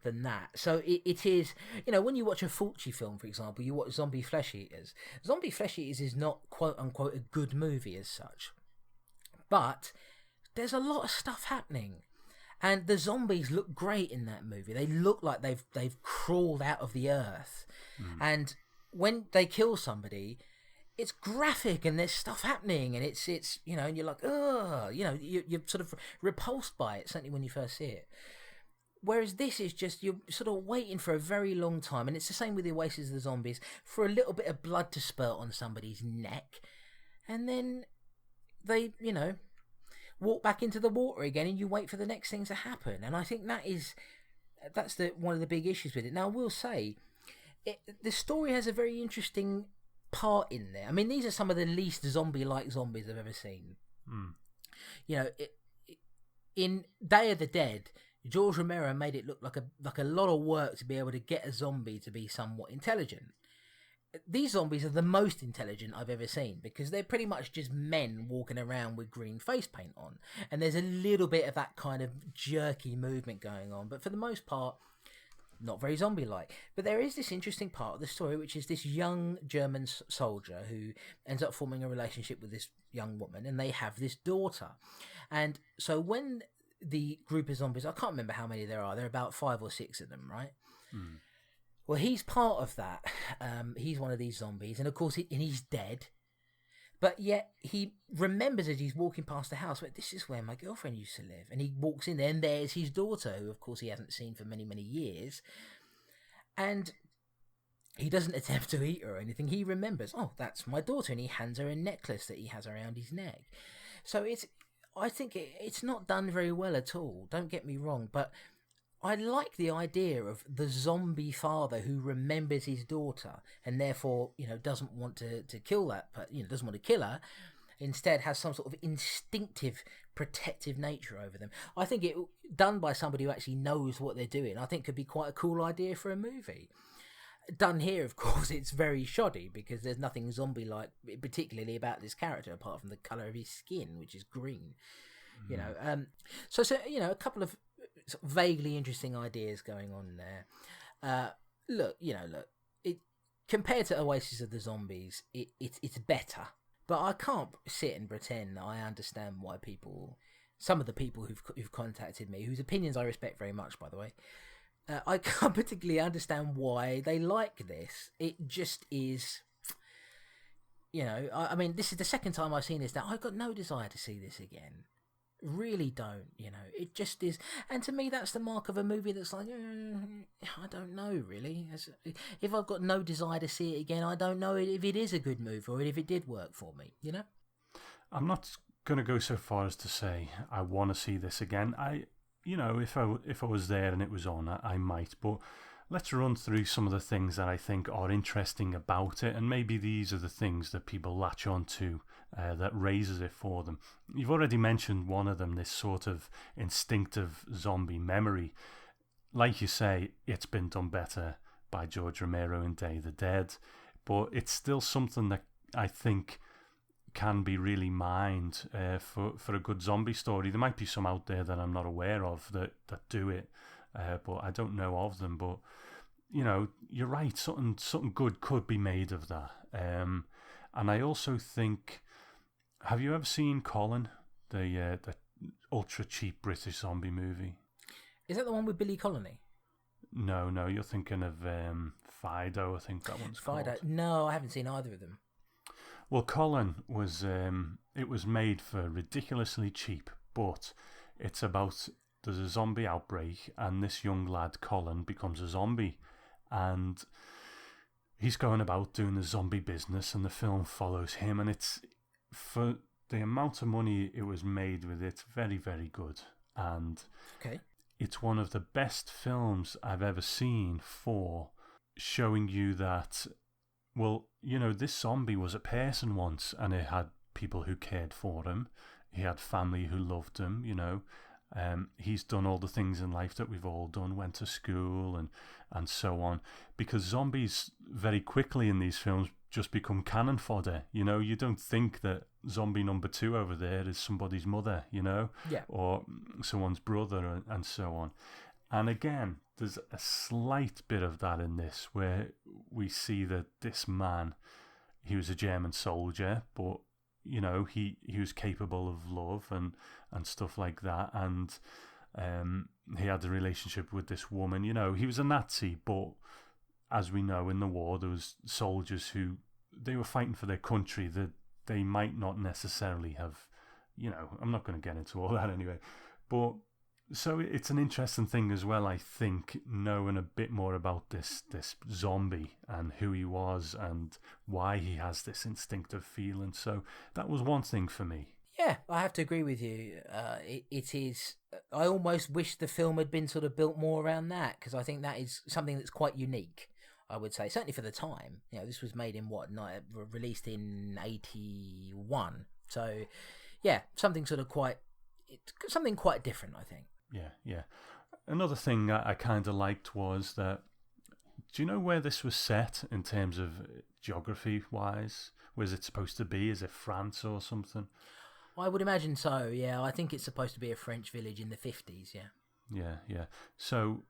than that. So it is, when you watch a Fulci film, for example, you watch Zombie Flesh Eaters. Zombie Flesh Eaters is not quote unquote a good movie as such, but there's a lot of stuff happening. And the zombies look great in that movie. They look like they've crawled out of the earth. And when they kill somebody, it's graphic and there's stuff happening, and it's and you're like, ugh, you're sort of repulsed by it, certainly when you first see it. Whereas this is just, you're sort of waiting for a very long time, and it's the same with the Oasis of the Zombies, for a little bit of blood to spurt on somebody's neck, and then they, walk back into the water again, and you wait for the next thing to happen. And I think that's one of the big issues with it. Now, I will say, the story has a very interesting part in there. I mean, these are some of the least zombie-like zombies I've ever seen. In Day of the Dead, George Romero made it look like a lot of work to be able to get a zombie to be somewhat intelligent. These zombies are the most intelligent I've ever seen, because they're pretty much just men walking around with green face paint on. And there's a little bit of that kind of jerky movement going on, but for the most part, not very zombie-like. But there is this interesting part of the story, which is this young German soldier who ends up forming a relationship with this young woman, and they have this daughter. And so when the group of zombies, I can't remember how many there are about 5 or 6 of them, right? Well, he's part of that. He's one of these zombies, and of course he's dead, but yet he remembers as he's walking past the house, this is where my girlfriend used to live. And he walks in there, and there's his daughter, who of course he hasn't seen for many, many years. And he doesn't attempt to eat her or anything. He remembers, oh, that's my daughter, and he hands her a necklace that he has around his neck. So I think it's not done very well at all, don't get me wrong, but I like the idea of the zombie father who remembers his daughter and therefore, doesn't want to kill that, but doesn't want to kill her, instead has some sort of instinctive protective nature over them. I think it, done by somebody who actually knows what they're doing, I think could be quite a cool idea for a movie. Done here, of course, it's very shoddy, because there's nothing zombie-like particularly about this character apart from the colour of his skin, which is green. So a couple of sort of vaguely interesting ideas going on there. Look, compared to Oasis of the Zombies, it's better. But I can't sit and pretend that I understand why some of the people who've contacted me, whose opinions I respect very much, by the way, I can't particularly understand why they like this. It just is, I mean, this is the second time I've seen this now. I've got no desire to see this again. Really don't, it just is. And to me, that's the mark of a movie that's like, I don't know, really. If I've got no desire to see it again, I don't know if it is a good movie or if it did work for me, I'm not going to go so far as to say I want to see this again. If I was there and it was on, I might. But let's run through some of the things that I think are interesting about it, and maybe these are the things that people latch on to that raises it for them. You've already mentioned one of them, this sort of instinctive zombie memory. Like you say, it's been done better by George Romero in Day of the Dead, but it's still something that I think can be really mined for a good zombie story. There might be some out there that I'm not aware of that do it, but I don't know of them. But you're right, something good could be made of that. And I also think, have you ever seen Colin, the ultra cheap British zombie movie? Is that the one with Billy Connolly? No, you're thinking of Fido, I think that one's Fido. called. No, I haven't seen either of them. Well, Colin was it was made for ridiculously cheap, but it's about, there's a zombie outbreak, and this young lad Colin becomes a zombie, and he's going about doing the zombie business, and the film follows him, and it's, for the amount of money it was made with, it's very, very good, and it's one of the best films I've ever seen for showing you that, well, this zombie was a person once, and it had people who cared for him. He had family who loved him, he's done all the things in life that we've all done, went to school and so on. Because zombies very quickly in these films just become cannon fodder. You don't think that zombie number 2 over there is somebody's mother, or someone's brother and so on. And again, there's a slight bit of that in this, where we see that this man, he was a German soldier, but he was capable of love and stuff like that, and he had a relationship with this woman. He was a Nazi, but as we know, in the war there was soldiers who they were fighting for their country that they might not necessarily have. I'm not going to get into all that anyway, but so it's an interesting thing as well, I think, knowing a bit more about this zombie and who he was and why he has this instinctive feeling. So that was one thing for me. Yeah, I have to agree with you. It is. I almost wish the film had been sort of built more around that, because I think that is something that's quite unique, I would say, certainly for the time. This was made in released in 1981. So yeah, something quite different, I think. Yeah. Another thing I kind of liked was that, do you know where this was set in terms of geography-wise? Where's it supposed to be? Is it France or something? I would imagine so, yeah. I think it's supposed to be a French village in the 50s, yeah. Yeah. So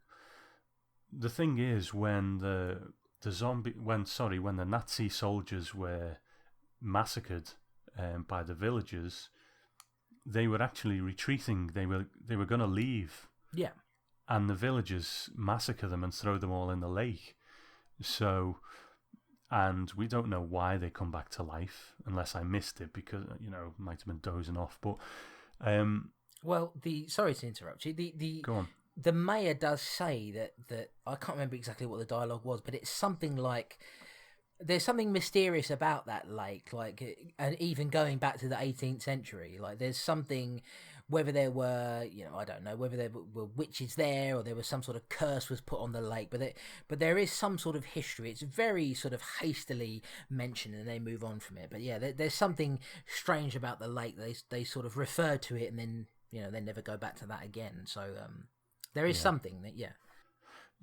the thing is, when the Nazi soldiers were massacred by the villagers, they were actually retreating. They were going to leave. Yeah. And the villagers massacre them and throw them all in the lake. So, and we don't know why they come back to life, unless I missed it, because might have been dozing off. But sorry to interrupt you. Go on. The mayor does say that I can't remember exactly what the dialogue was, but it's something like, there's something mysterious about that lake, and even going back to the 18th century, there's something, whether there were, I don't know, whether there were witches there, or there was some sort of curse was put on the lake, but there is some sort of history. It's very sort of hastily mentioned, and they move on from it. But yeah, there's something strange about the lake. They sort of refer to it, and then they never go back to that again. So there is something that, yeah.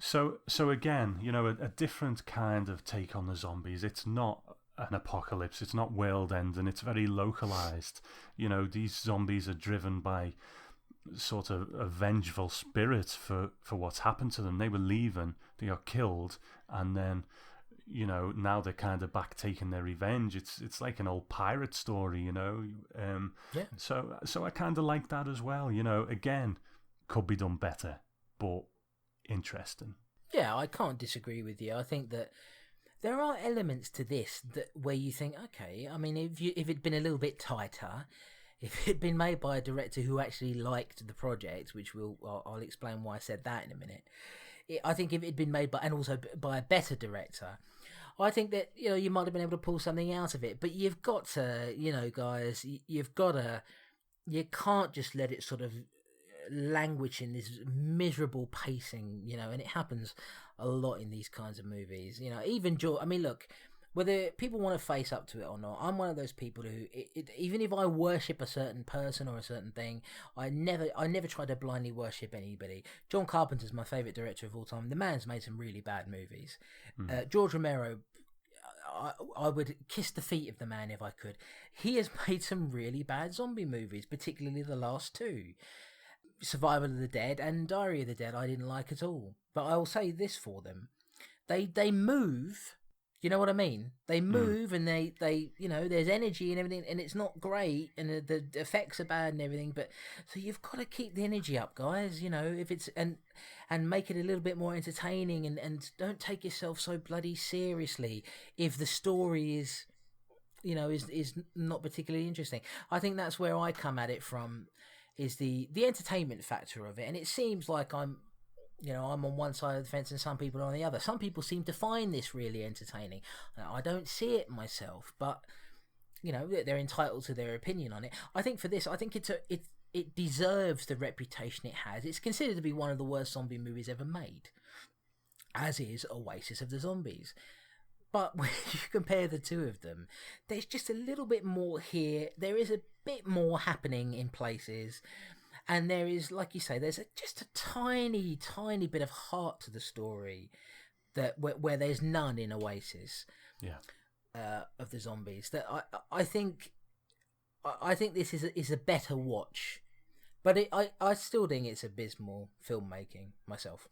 So again, a different kind of take on the zombies. It's not an apocalypse. It's not world ending. It's very localized. These zombies are driven by sort of a vengeful spirit for what's happened to them. They were leaving, they got killed, and then now they're kind of back taking their revenge. It's like an old pirate story, Yeah. So I kind of like that as well. Again, could be done better, but interesting. Yeah, I can't disagree with you. I think that there are elements to this where you think, okay, I mean, if it'd been a little bit tighter, if it'd been made by a director who actually liked the project, which I'll explain why I said that in a minute. I think if it'd been made by a better director, I think that you might have been able to pull something out of it. But you've got to, guys, you can't just let it sort of language in this miserable pacing, and it happens a lot in these kinds of movies. Even I mean, look, whether people want to face up to it or not, I'm one of those people who, even if I worship a certain person or a certain thing, I never try to blindly worship anybody. John Carpenter's my favourite director of all time. The man's made some really bad movies. George Romero, I would kiss the feet of the man if I could. He has made some really bad zombie movies, particularly the last two. Survival of the Dead and Diary of the Dead I didn't like at all. But I'll say this for them. They move, you know what I mean? They move and they there's energy and everything, and it's not great, and the effects are bad and everything, but so you've got to keep the energy up, guys, if it's and make it a little bit more entertaining, and don't take yourself so bloody seriously if the story is is not particularly interesting. I think that's where I come at it from, is the entertainment factor of it. And it seems like I'm on one side of the fence and some people are on the other. Some people seem to find this really entertaining. I don't see it myself, but they're entitled to their opinion on it. I think for this, I think it deserves the reputation it has. It's considered to be one of the worst zombie movies ever made, as is Oasis of the Zombies. But when you compare the two of them, there's just a little bit more here. There is a bit more happening in places. And there is, like you say, there's just a tiny, tiny bit of heart to the story where there's none in Oasis. Yeah. Of the zombies. That I think this is a better watch But I still think it's abysmal filmmaking myself.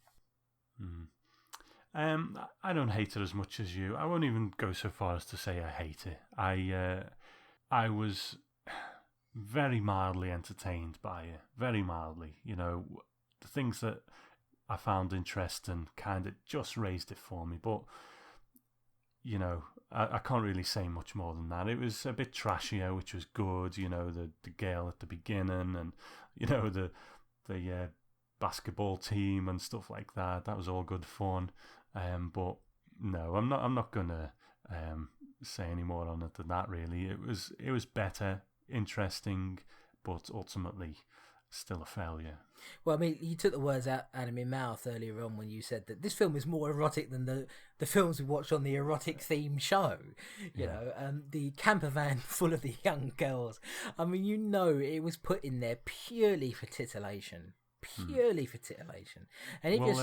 I don't hate it as much as you. I won't even go so far as to say I hate it. I was very mildly entertained by it, very mildly. You know, the things that I found interesting kind of just raised it for me. But, you know, I can't really say much more than that. It was a bit trashier, which was good. You know, the girl at the beginning, and you know the basketball team and stuff like that. That was all good fun. But no, I'm not gonna say any more on it than that. Really, it was better, interesting, but ultimately still a failure. Well, I mean, you took the words out of my mouth earlier on when you said that this film is more erotic than the films we watched on the erotic theme show. You know, the camper van full of the young girls. I mean, you know, it was put in there purely for titillation. Purely for titillation. And if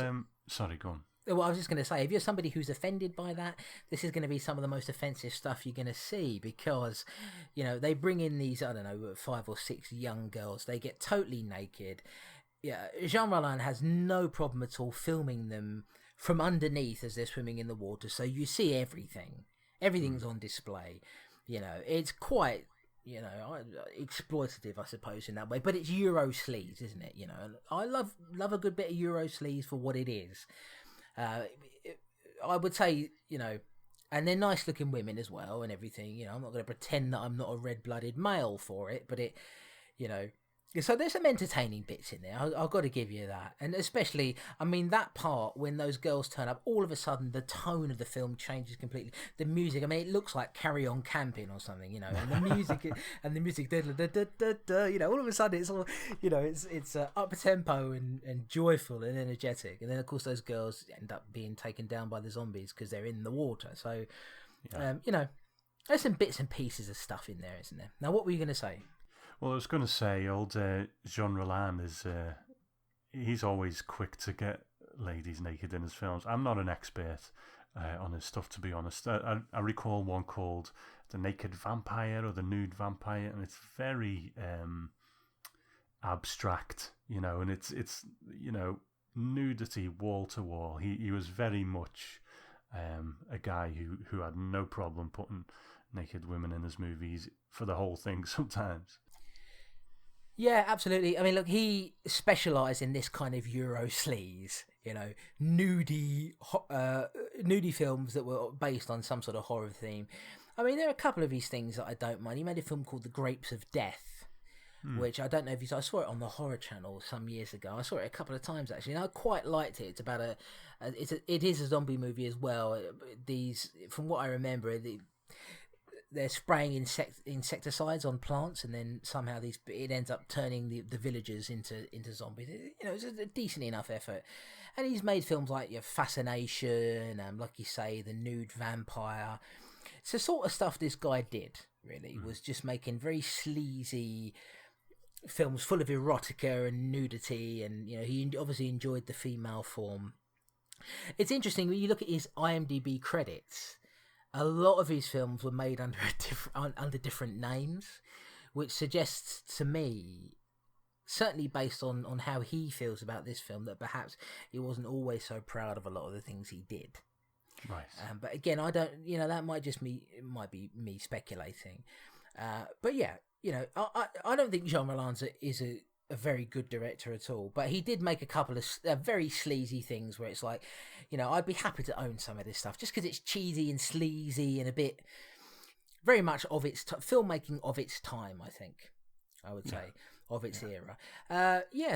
sorry, go on. Well, I was just going to say, if you're somebody who's offended by that, this is going to be some of the most offensive stuff you're going to see, because, you know, they bring in these, I don't know, 5 or 6 young girls. They get totally naked. Yeah, Jean Rollan has no problem at all filming them from underneath as they're swimming in the water, so you see everything. Everything's on display. You know, it's quite, you know, exploitative, I suppose, in that way. But it's Euro sleaze, isn't it? You know, and I love a good bit of Euro sleaze for what it is. I would say, you know, and they're nice looking women as well and everything. You know, I'm not going to pretend that I'm not a red-blooded male for it, but it, you know. So there's some entertaining bits in there. I've got to give you that. And especially, I mean, that part when those girls turn up, all of a sudden the tone of the film changes completely. The music, I mean, it looks like Carry On Camping or something, you know. And the music, you know, all of a sudden it's all, you know, it's up tempo and joyful and energetic. And then of course those girls end up being taken down by the zombies because they're in the water. So, you know, there's some bits and pieces of stuff in there, isn't there? Now, what were you going to say? Well, I was going to say, old Jean Rollan is, he's always quick to get ladies naked in his films. I'm not an expert on his stuff, to be honest. I recall one called The Naked Vampire or The Nude Vampire, and it's very abstract, you know, and it's you know, nudity wall to wall. He was very much a guy who had no problem putting naked women in his movies for the whole thing sometimes. Yeah, absolutely. I mean, look, he specialised in this kind of Euro sleaze, you know, nudie films that were based on some sort of horror theme. I mean, there are a couple of these things that I don't mind. He made a film called The Grapes of Death, which I don't know if you saw. I saw it on the Horror Channel some years ago. I saw it a couple of times, actually, and I quite liked it. It's about it is a zombie movie as well. From what I remember, they're spraying insecticides on plants, and then somehow it ends up turning the villagers into zombies. You know, it's a decent enough effort. And he's made films like Fascination, like you say, The Nude Vampire. It's the sort of stuff this guy did, really, was just making very sleazy films full of erotica and nudity, and, you know, he obviously enjoyed the female form. It's interesting, when you look at his IMDb credits, a lot of his films were made under different names, which suggests to me, certainly based on how he feels about this film, that perhaps he wasn't always so proud of a lot of the things he did. Right. But again, I don't, you know, that might be me speculating. But yeah, you know, I don't think Jean Rollan is a very good director at all, but he did make a couple of very sleazy things where it's like, you know, I'd be happy to own some of this stuff just because it's cheesy and sleazy and a bit very much of its filmmaking of its time, I think I would say, of its era.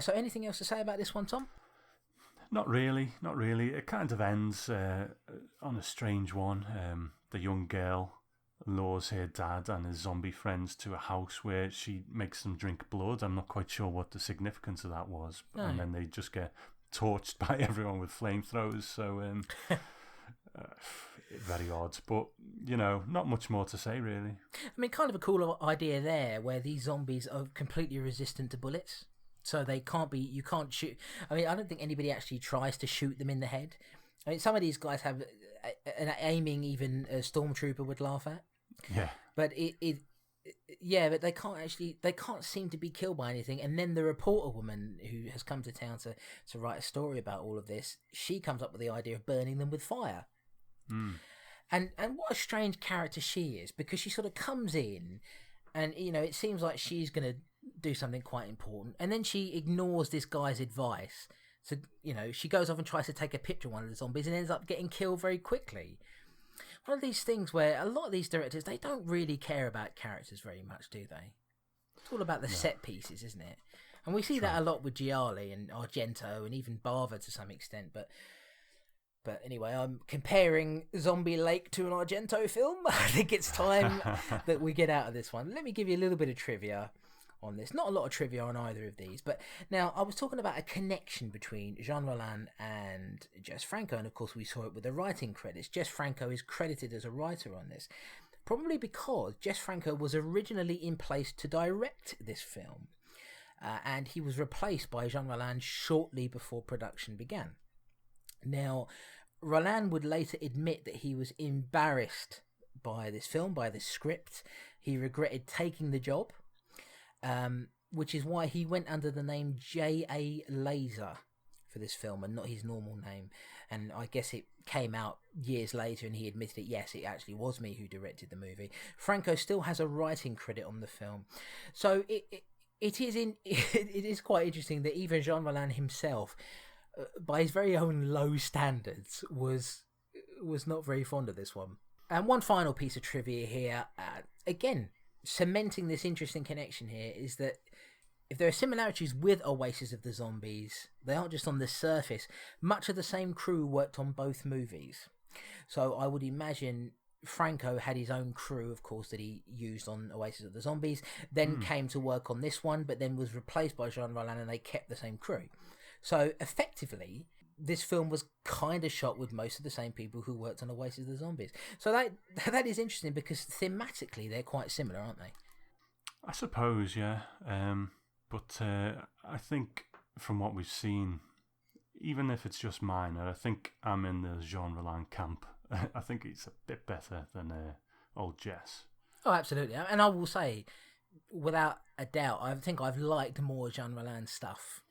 So anything else to say about this one, Tom? Not really. It kind of ends on a strange one. The young girl lures her dad and his zombie friends to a house where she makes them drink blood. I'm not quite sure what the significance of that was. No. And then they just get torched by everyone with flamethrowers. So very odd. But, you know, not much more to say, really. I mean, kind of a cool idea there where these zombies are completely resistant to bullets. So you can't shoot. I mean, I don't think anybody actually tries to shoot them in the head. I mean, some of these guys have an aiming even a stormtrooper would laugh at. Yeah. But it Yeah, but they can't seem to be killed by anything. And then the reporter woman who has come to town to write a story about all of this, she comes up with the idea of burning them with fire. And what a strange character she is, because she sort of comes in and, you know, it seems like she's going to do something quite important. And then she ignores this guy's advice. So, you know, she goes off and tries to take a picture of one of the zombies and ends up getting killed very quickly. One of these things where a lot of these directors, they don't really care about characters very much, do they? It's all about the set pieces, isn't it? And we see that a lot with Gialli and Argento and even Bava to some extent, but anyway, I'm comparing Zombie Lake to an Argento film. I think it's time that we get out of this one. Let me give you a little bit of trivia on this. Not a lot of trivia on either of these, but now I was talking about a connection between Jean Rollan and Jess Franco, and of course we saw it with the writing credits. Jess Franco is credited as a writer on this, probably because Jess Franco was originally in place to direct this film, and he was replaced by Jean Rollan shortly before production began. Now, Rollan would later admit that he was embarrassed by this film, by this script. He regretted taking the job, which is why he went under the name J.A. Laser for this film and not his normal name. And I guess it came out years later and he admitted it. Yes, it actually was me who directed the movie. Franco still has a writing credit on the film. So it is quite interesting that even Jean Rollan himself, by his very own low standards, was not very fond of this one. And one final piece of trivia here, again, cementing this interesting connection here, is that if there are similarities with Oasis of the Zombies, they aren't just on the surface. Much of the same crew worked on both movies. So I would imagine Franco had his own crew, of course, that he used on Oasis of the Zombies, then came to work on this one, but then was replaced by Jean Rollan and they kept the same crew. So effectively, this film was kind of shot with most of the same people who worked on Oasis of the Zombies. So that is interesting because thematically they're quite similar, aren't they? I suppose, yeah. But I think from what we've seen, even if it's just minor, I think I'm in the Jean Rollan camp. I think it's a bit better than old Jess. Oh, absolutely. And I will say, without a doubt, I think I've liked more Jean Rollan stuff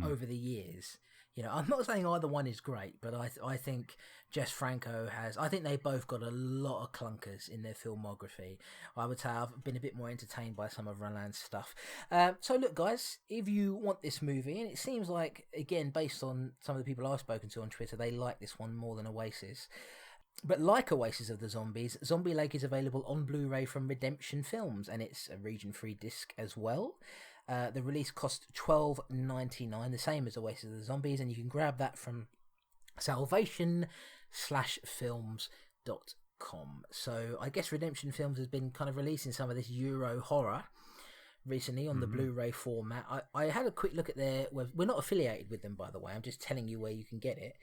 over the years. You know, I'm not saying either one is great, but I think Jess Franco has... I think they both got a lot of clunkers in their filmography. I would say I've been a bit more entertained by some of Rollan's stuff. So look, guys, if you want this movie, and it seems like, again, based on some of the people I've spoken to on Twitter, they like this one more than Oasis. But like Oasis of the Zombies, Zombie Lake is available on Blu-ray from Redemption Films, and it's a region-free disc as well. The release cost $12.99, the same as Oasis of the Zombies, and you can grab that from salvation/films.com. So I guess Redemption Films has been kind of releasing some of this Euro horror recently on the Blu-ray format. I had a quick look at we're not affiliated with them, by the way. I'm just telling you where you can get it.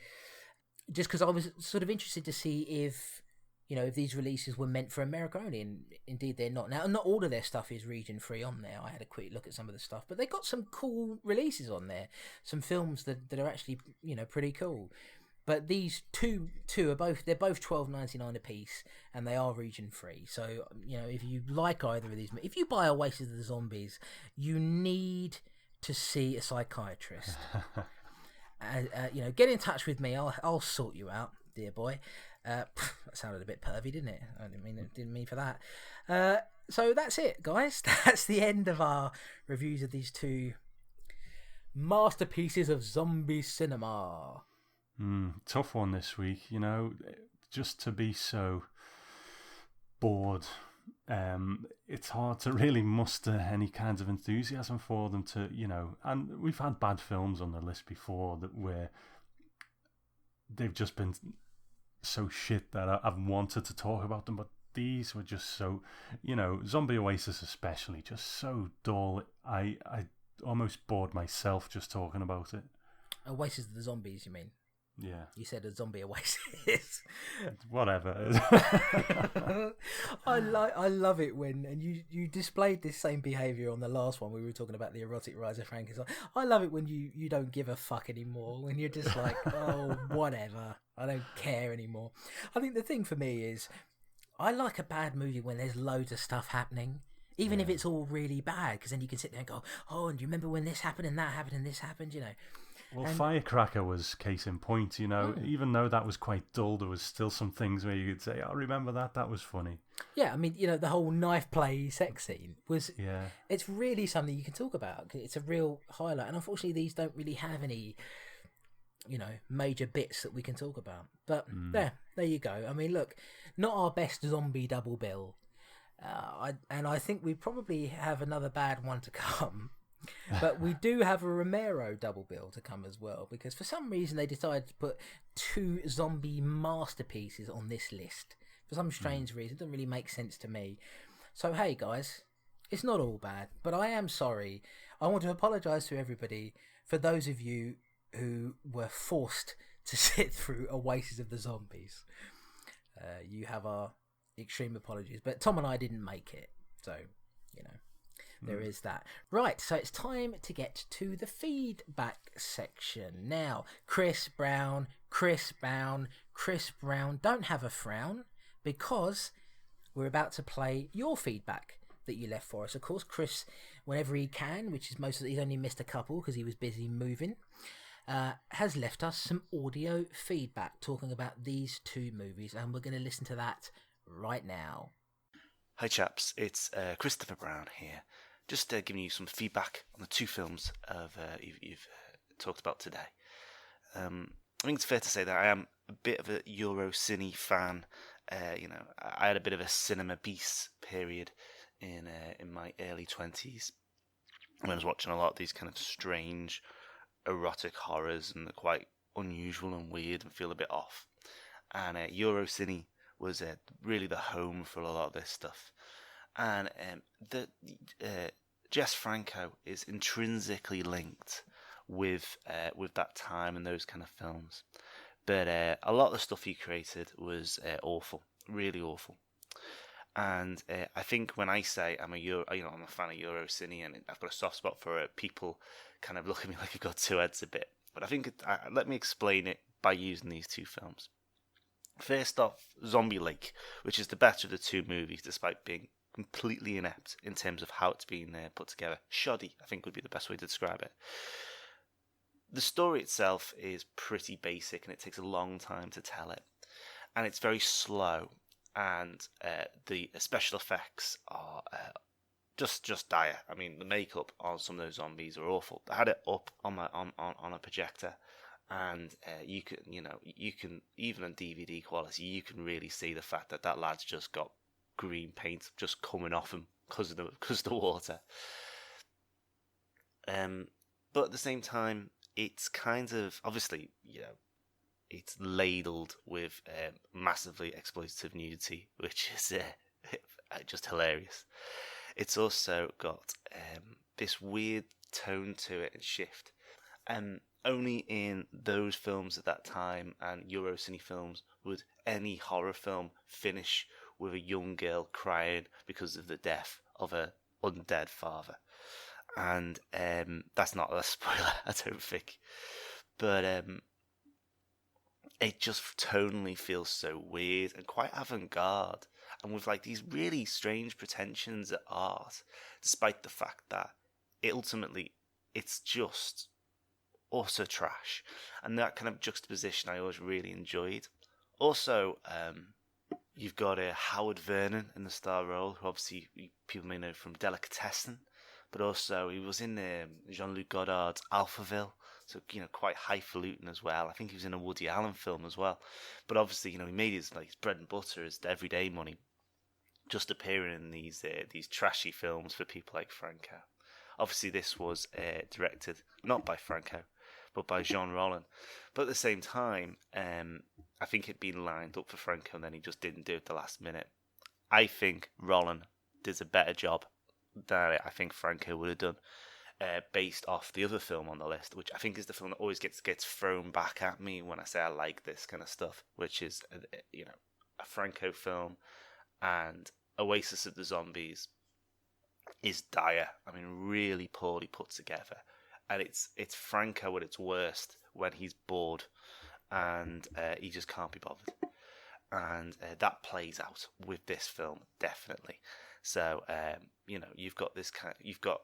Just because I was sort of interested to see if, you know, if these releases were meant for America only, and indeed they're not. Now, not all of their stuff is region-free on there. I had a quick look at some of the stuff, but they got some cool releases on there. Some films that are actually, you know, pretty cool. But these two are both $12.99 a piece, and they are region-free. So, you know, if you like either of these, if you buy Oasis of the Zombies, you need to see a psychiatrist. You know, get in touch with me. I'll sort you out, dear boy. That sounded a bit pervy, didn't it? I didn't mean for that. So that's it, guys. That's the end of our reviews of these two masterpieces of zombie cinema. Tough one this week, you know, just to be so bored. It's hard to really muster any kinds of enthusiasm for them to, you know, and we've had bad films on the list before where they've just been so shit that I've wanted to talk about them, but these were just so, you know, Zombie Oasis especially, just so dull. I almost bored myself just talking about it. Oasis of the Zombies, you mean? Yeah. You said a Zombie Oasis. Whatever. I love it when, and you displayed this same behaviour on the last one. We were talking about the erotic rise of Frankenstein. I love it when you don't give a fuck anymore. When you're just like, oh, whatever. I don't care anymore. I think the thing for me is, I like a bad movie when there's loads of stuff happening. even if it's all really bad, because then you can sit there and go, oh, and do you remember when this happened and that happened and this happened, you know? Well, Firecracker was case in point, you know. Even though that was quite dull, there was still some things where you could say, oh, remember that? That was funny. Yeah, I mean, you know, the whole knife play sex scene was... Yeah. It's really something you can talk about. It's a real highlight. And unfortunately, these don't really have any, you know, major bits that we can talk about. But there you go. I mean, look, not our best zombie double bill. I think we probably have another bad one to come. But we do have a Romero double bill to come as well, because for some reason they decided to put 2 zombie masterpieces on this list. For some strange reason, it doesn't really make sense to me. So hey guys, it's not all bad, but I am sorry. I want to apologise to everybody for those of you who were forced to sit through Oasis of the Zombies. You have our extreme apologies, but Tom and I didn't make it, so you know. There is that. Right, so it's time to get to the feedback section. Now, Chris Brown, don't have a frown, because we're about to play your feedback that you left for us. Of course, Chris, whenever he can, which is most of he's only missed a couple because he was busy moving, has left us some audio feedback talking about these 2 movies, and we're going to listen to that right now. Hi chaps, it's Christopher Brown here. Just giving you some feedback on the 2 films you've talked about today. I think it's fair to say that I am a bit of a Euro cine fan. You know, I had a bit of a cinema beast period in my early 20s. When I was watching a lot of these kind of strange, erotic horrors, and they're quite unusual and weird and feel a bit off. And Euro cine was really the home for a lot of this stuff. And Jess Franco is intrinsically linked with that time and those kind of films, but a lot of the stuff he created was awful, really awful. And I think when I say I'm a fan of Euro cine, and I've got a soft spot for people kind of look at me like I've got 2 heads a bit. But I think let me explain it by using these 2 films. First off, Zombie Lake, which is the better of the 2 movies, despite being completely inept in terms of how it's been put together. Shoddy, I think, would be the best way to describe it. The story itself is pretty basic, and it takes a long time to tell it. And it's very slow, and the special effects are just dire. I mean, the makeup on some of those zombies are awful. I had it up on a projector, and you can even on DVD quality, you can really see the fact that lad's just got green paint just coming off him because of the water. But at the same time, it's kind of obviously, you know, it's ladled with massively exploitative nudity, which is just hilarious. It's also got this weird tone to it and shift. Only in those films at that time and Euro cine films would any horror film finish with a young girl crying because of the death of her undead father. And that's not a spoiler, I don't think. But it just tonally feels so weird and quite avant-garde, and with like these really strange pretensions at art, despite the fact that it's just utter trash. And that kind of juxtaposition I always really enjoyed. Also, you've got Howard Vernon in the star role, who obviously people may know from Delicatessen, but also he was in Jean-Luc Godard's Alphaville, so, you know, quite highfalutin as well. I think he was in a Woody Allen film as well. But obviously, you know, he made his bread and butter as everyday money, just appearing in these trashy films for people like Franco. Obviously, this was directed not by Franco, but by Jean Rollan. But at the same time, I think it'd been lined up for Franco, and then he just didn't do it at the last minute. I think Rollan did a better job than I think Franco would have done, based off the other film on the list, which I think is the film that always gets thrown back at me when I say I like this kind of stuff, which is a Franco film. And Oasis of the Zombies is dire. I mean, really poorly put together, and it's Franco at its worst when he's bored and he just can't be bothered, and that plays out with this film definitely. So you've got you've got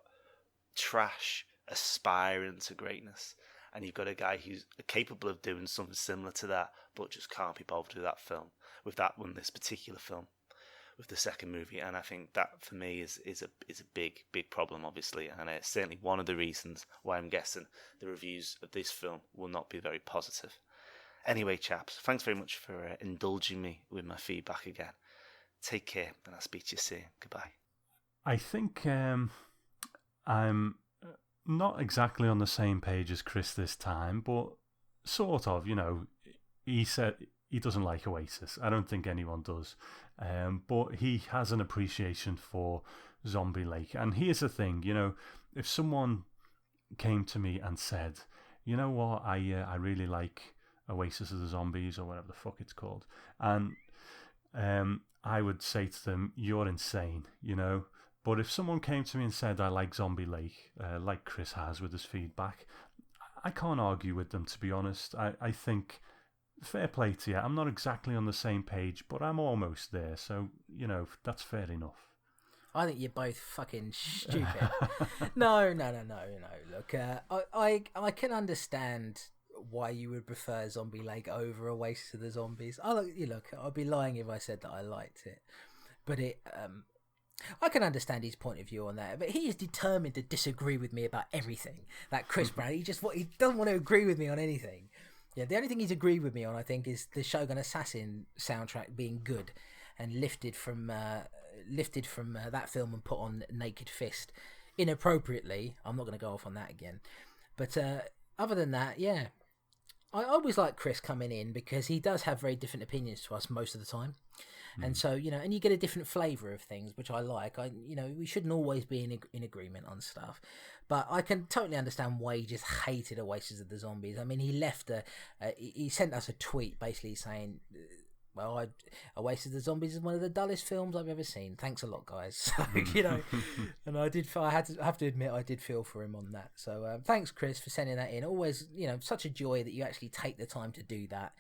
trash aspiring to greatness, and you've got a guy who's capable of doing something similar to that, but just can't be bothered with this particular film, with the second movie. And I think that for me is a big problem, obviously, and it's certainly one of the reasons why I'm guessing the reviews of this film will not be very positive. Anyway, chaps, thanks very much for indulging me with my feedback again. Take care, and I'll speak to you soon. Goodbye. I think I'm not exactly on the same page as Chris this time, but sort of. He said he doesn't like Oasis. I don't think anyone does. But he has an appreciation for Zombie Lake. And here's the thing, if someone came to me and said, you know what, I really like Oasis of the Zombies, or whatever the fuck it's called, and I would say to them, you're insane, But if someone came to me and said, I like Zombie Lake, like Chris has with his feedback, I can't argue with them, to be honest. I think, fair play to you. I'm not exactly on the same page, but I'm almost there. So, that's fair enough. I think you're both fucking stupid. No. Look, I can understand why you would prefer Zombie Lake over Oasis of the Zombies. Look, I'd be lying if I said that I liked it. But I can understand his point of view on that, but he is determined to disagree with me about everything. That Chris Brown, he doesn't want to agree with me on anything. Yeah, the only thing he's agreed with me on, I think, is the Shogun Assassin soundtrack being good and lifted from that film and put on Naked Fist inappropriately. I'm not going to go off on that again. But other than that, yeah, I always like Chris coming in because he does have very different opinions to us most of the time. And so, and you get a different flavour of things, which I like. We shouldn't always be in agreement on stuff. But I can totally understand why he just hated Oasis of the Zombies. I mean, he sent us a tweet basically saying, well, Oasis of the Zombies is one of the dullest films I've ever seen. Thanks a lot, guys. So, and I have to admit, I did feel for him on that. So thanks, Chris, for sending that in. Always, such a joy that you actually take the time to do that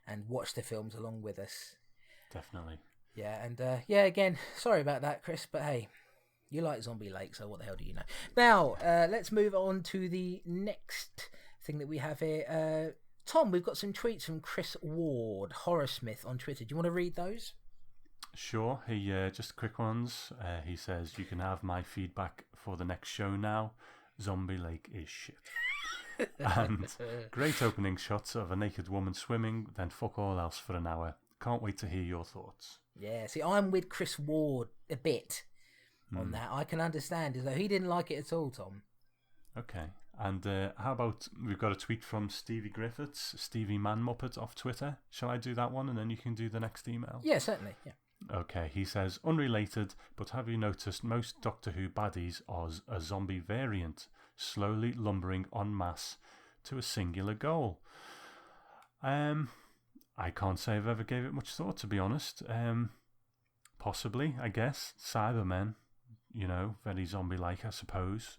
and watch the films along with us. Definitely. Yeah, and again, sorry about that, Chris, but hey, you like Zombie Lake, so what the hell do you know? Now, let's move on to the next thing that we have here. Tom, we've got some tweets from Chris Ward, Horrorsmith on Twitter. Do you want to read those? Sure. He just quick ones. He says, you can have my feedback for the next show now. Zombie Lake is shit. And great opening shots of a naked woman swimming, then fuck all else for an hour. Can't wait to hear your thoughts. Yeah, see, I'm with Chris Ward a bit on that. I can understand, as though he didn't like it at all, Tom. Okay. And how about, we've got a tweet from Stevie Griffiths, Stevie Man Muppet off Twitter. Shall I do that one and then you can do the next email? Yeah, certainly. Yeah. Okay, he says, unrelated, but have you noticed most Doctor Who baddies are a zombie variant, slowly lumbering en masse to a singular goal? I can't say I've ever gave it much thought, to be honest. Possibly, I guess. Cybermen, very zombie-like, I suppose.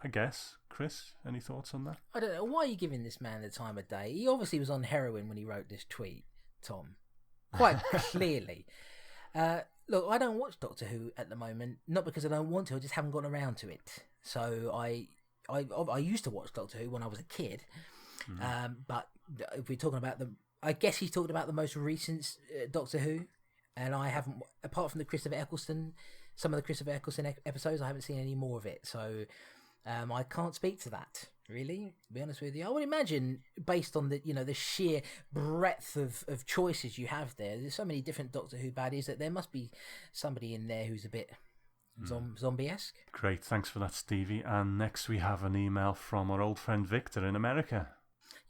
I guess. Chris, any thoughts on that? I don't know. Why are you giving this man the time of day? He obviously was on heroin when he wrote this tweet, Tom. Quite clearly. Look, I don't watch Doctor Who at the moment. Not because I don't want to, I just haven't gotten around to it. So I used to watch Doctor Who when I was a kid. But if we're talking about I guess he's talked about the most recent Doctor Who, and I haven't, apart from some of the Christopher Eccleston episodes, I haven't seen any more of it. So I can't speak to that, really, to be honest with you. I would imagine, based on the sheer breadth of choices you have there's so many different Doctor Who baddies, that there must be somebody in there who's a bit zombie-esque. Great, thanks for that, Stevie. And next we have an email from our old friend Victor in America.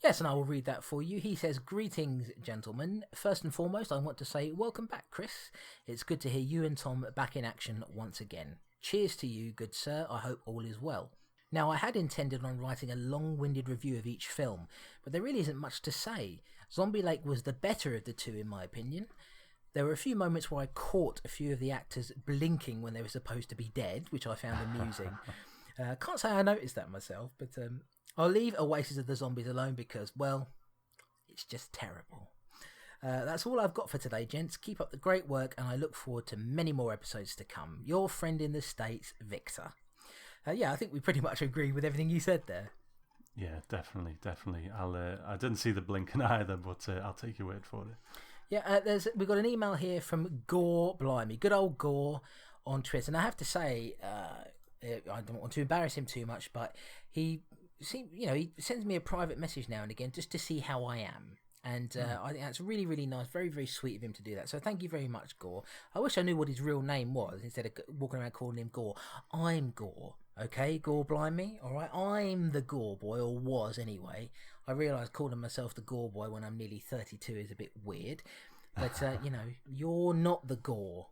Yes, and I will read that for you. He says, greetings, gentlemen. First and foremost, I want to say welcome back, Chris. It's good to hear you and Tom back in action once again. Cheers to you, good sir. I hope all is well. Now, I had intended on writing a long-winded review of each film, but there really isn't much to say. Zombie Lake was the better of the two, in my opinion. There were a few moments where I caught a few of the actors blinking when they were supposed to be dead, which I found amusing. Can't say I noticed that myself, but I'll leave Oasis of the Zombies alone because, well, it's just terrible. That's all I've got for today, gents. Keep up the great work, and I look forward to many more episodes to come. Your friend in the States, Victor. Yeah, I think we pretty much agree with everything you said there. Yeah, definitely. I didn't see the blinking either, but I'll take your word for it. Yeah, we've got an email here from Gore Blimey, good old Gore on Twitter, and I have to say, I don't want to embarrass him too much, but he sends me a private message now and again just to see how I am. And I think that's really, really nice. Very, very sweet of him to do that. So thank you very much, Gore. I wish I knew what his real name was instead of walking around calling him Gore. I'm Gore, okay? Gore Blimey, all right? I'm the Gore boy, or was anyway. I realise calling myself the Gore boy when I'm nearly 32 is a bit weird. But, you're not the Gore.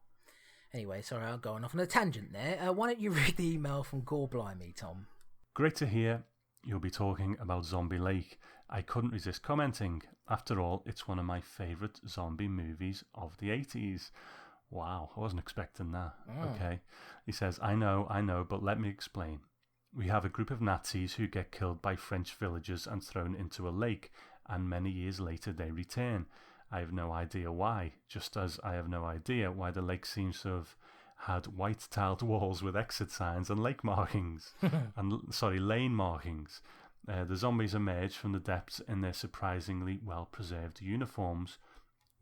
Anyway, sorry, I'm going off on a tangent there. Why don't you read the email from Gore Blimey, Tom? Great to hear you'll be talking about Zombie Lake. I couldn't resist commenting. After all, it's one of my favourite zombie movies of the 80s. Wow, I wasn't expecting that. Okay. He says, I know, but let me explain. We have a group of Nazis who get killed by French villagers and thrown into a lake, and many years later they return. I have no idea why, just as I have no idea why the lake seems to have had white tiled walls with exit signs and lane markings. The zombies emerge from the depths in their surprisingly well-preserved uniforms,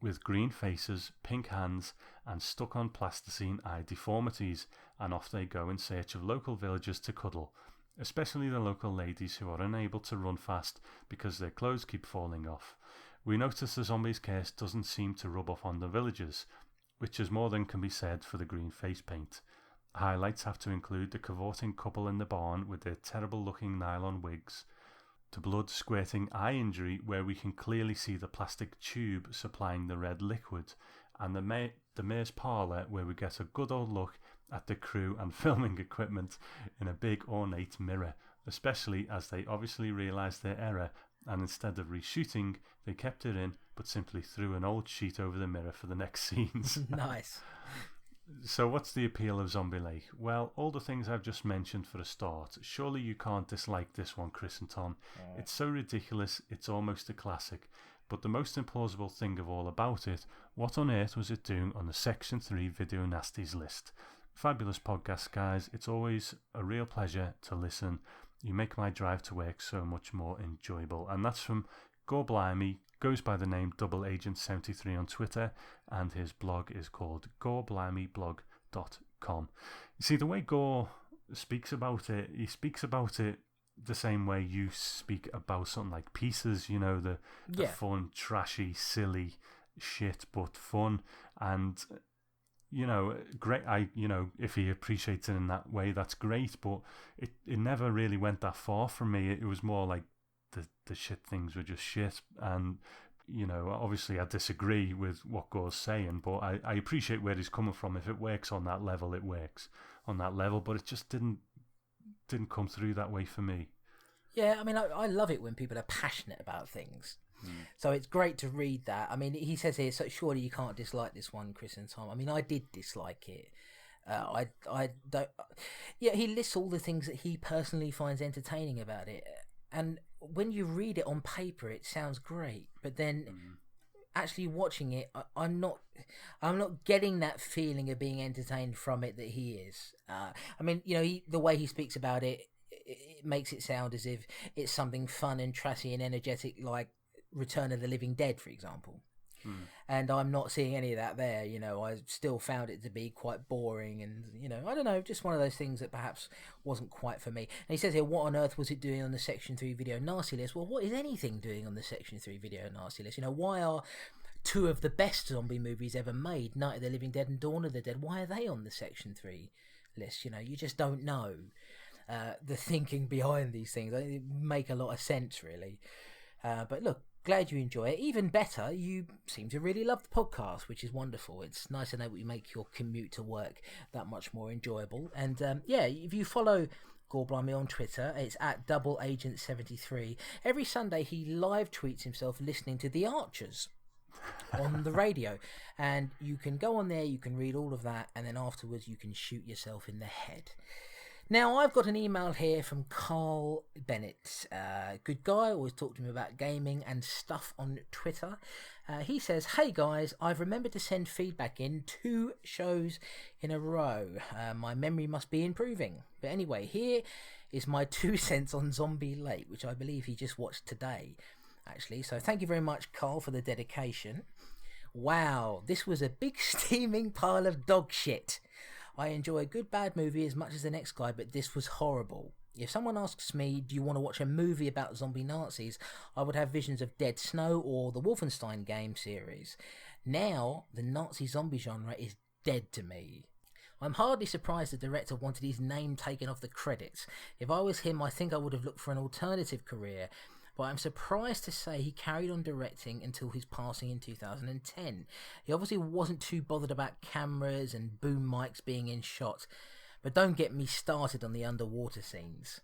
with green faces, pink hands, and stuck-on plasticine eye deformities, and off they go in search of local villagers to cuddle, especially the local ladies who are unable to run fast because their clothes keep falling off. We notice the zombies' curse doesn't seem to rub off on the villagers, which is more than can be said for the green face paint. Highlights have to include the cavorting couple in the barn with their terrible-looking nylon wigs, the blood-squirting eye injury where we can clearly see the plastic tube supplying the red liquid, and the mayor's parlour where we get a good old look at the crew and filming equipment in a big ornate mirror, especially as they obviously realised their error, and instead of reshooting, they kept it in but simply threw an old sheet over the mirror for the next scenes. Nice. So what's the appeal of Zombie Lake? Well, all the things I've just mentioned for a start. Surely you can't dislike this one, Chris and Tom. It's so ridiculous, it's almost a classic. But the most implausible thing of all about it, what on earth was it doing on the Section 3 Video Nasties list? Fabulous podcast, guys. It's always a real pleasure to listen. You make my drive to work so much more enjoyable. And that's from Gore Blimey, goes by the name Double Agent 73 on Twitter, and his blog is called goreblimeyblog.com. You see, the way Gore speaks about it, he speaks about it the same way you speak about something like Pieces, the fun, trashy, silly shit, but fun. And, great. If he appreciates it in that way, that's great, but it never really went that far from me. It was more like the shit things were just shit, and obviously I disagree with what Gore's saying, but I appreciate where he's coming from. If it works on that level, it works on that level, but it just didn't come through that way for me. Yeah, I mean, I love it when people are passionate about things. So it's great to read that. I mean, he says here, so surely you can't dislike this one, Chris and Tom. I mean, I did dislike it. I don't. Yeah, he lists all the things that he personally finds entertaining about it, and when you read it on paper, it sounds great. But then, actually watching it, I'm not getting that feeling of being entertained from it that he is. I mean, the way he speaks about it, it makes it sound as if it's something fun and trashy and energetic, like Return of the Living Dead, for example. And I'm not seeing any of that there. I still found it to be quite boring, and I don't know, just one of those things that perhaps wasn't quite for me. And he says here, what on earth was it doing on the Section 3 Video Nasty list? Well, what is anything doing on the Section 3 Video Nasty list? Why are two of the best zombie movies ever made, Night of the Living Dead and Dawn of the Dead, why are they on the Section 3 list? You just don't know the thinking behind these things. They make a lot of sense, really. But look, glad you enjoy it. Even better, you seem to really love the podcast, which is wonderful. It's nice to know we make your commute to work that much more enjoyable. And if you follow Gore Blimey on Twitter, it's at doubleagent73. Every Sunday he live tweets himself listening to The Archers on the radio, and you can go on there, you can read all of that, and then afterwards you can shoot yourself in the head. Now, I've got an email here from Carl Bennett. Good guy, always talk to him about gaming and stuff on Twitter. He says, "Hey guys, I've remembered to send feedback in 2 shows in a row. My memory must be improving. But anyway, here is my 2 cents on Zombie Lake, which I believe he just watched today, actually. So thank you very much, Carl, for the dedication. Wow, this was a big steaming pile of dog shit. I enjoy a good bad movie as much as the next guy, but this was horrible. If someone asks me, do you want to watch a movie about zombie Nazis, I would have visions of Dead Snow or the Wolfenstein game series. Now, the Nazi zombie genre is dead to me. I'm hardly surprised the director wanted his name taken off the credits. If I was him, I think I would have looked for an alternative career. But I'm surprised to say he carried on directing until his passing in 2010. He obviously wasn't too bothered about cameras and boom mics being in shot, but don't get me started on the underwater scenes.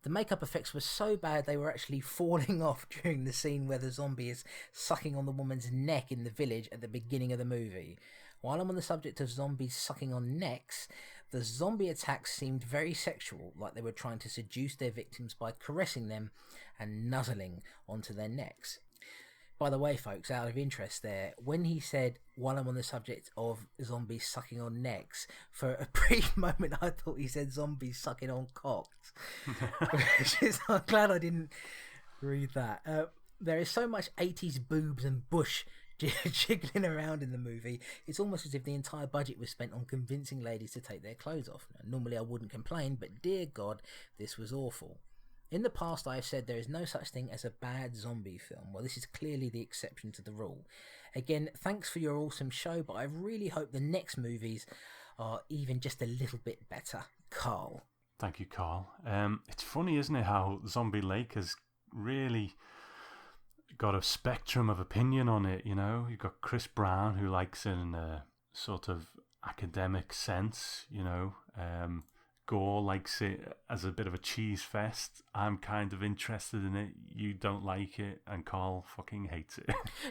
The makeup effects were so bad they were actually falling off during the scene where the zombie is sucking on the woman's neck in the village at the beginning of the movie. While I'm on the subject of zombies sucking on necks, the zombie attacks seemed very sexual, like they were trying to seduce their victims by caressing them and nuzzling onto their necks. By the way, folks, out of interest there, when he said, while I'm on the subject of zombies sucking on necks, for a brief moment I thought he said zombies sucking on cocks. I'm glad I didn't read that. There is so much 80s boobs and bush jiggling around in the movie. It's almost as if the entire budget was spent on convincing ladies to take their clothes off. Now, normally I wouldn't complain, but dear God, this was awful. In the past I have said there is no such thing as a bad zombie film. Well, this is clearly the exception to the rule. Again, thanks for your awesome show, but I really hope the next movies are even just a little bit better. Carl. Thank you, Carl. It's funny, isn't it, how Zombie Lake has really got a spectrum of opinion on it, you know? You've got Chris Brown, who likes it in a sort of academic sense, you know? Gore likes it as a bit of a cheese fest. I'm kind of interested in it. You don't like it, and Carl fucking hates it.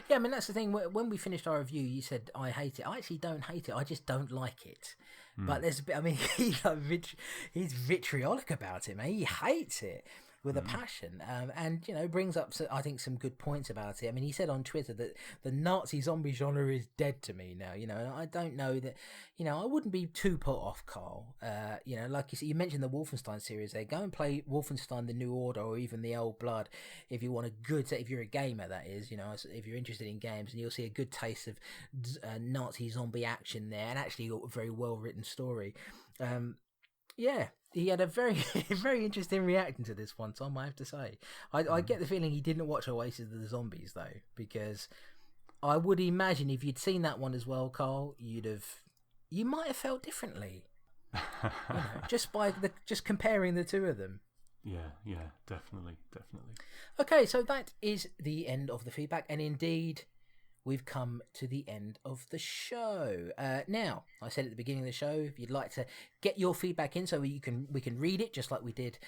Yeah, I mean, that's the thing. When we finished our review, you said, I hate it. I actually don't hate it. I just don't like it. But there's a bit, I mean, he's vitriolic about it, man. He hates it with a passion, and you know, brings up, I think, some good points about it. I mean, he said on Twitter that the Nazi zombie genre is dead to me now, you know, and I don't know that, you know, I wouldn't be too put off, Carl. You know, like you said, you mentioned the Wolfenstein series there. Go and play Wolfenstein: The New Order or even The Old Blood if you want a good, if you're a gamer, that is, you know, if you're interested in games, and you'll see a good taste of Nazi zombie action there, and actually a very well written story. Yeah, he had a very, very interesting reaction to this one, Tom, I have to say. I get the feeling he didn't watch Oasis of the Zombies, though, because I would imagine if you'd seen that one as well, Carl, you might have felt differently. You know, just by just comparing the two of them. Yeah, definitely. Okay, so that is the end of the feedback, and indeed, we've come to the end of the show. Now, I said at the beginning of the show, if you'd like to get your feedback in so we can read it, just like we did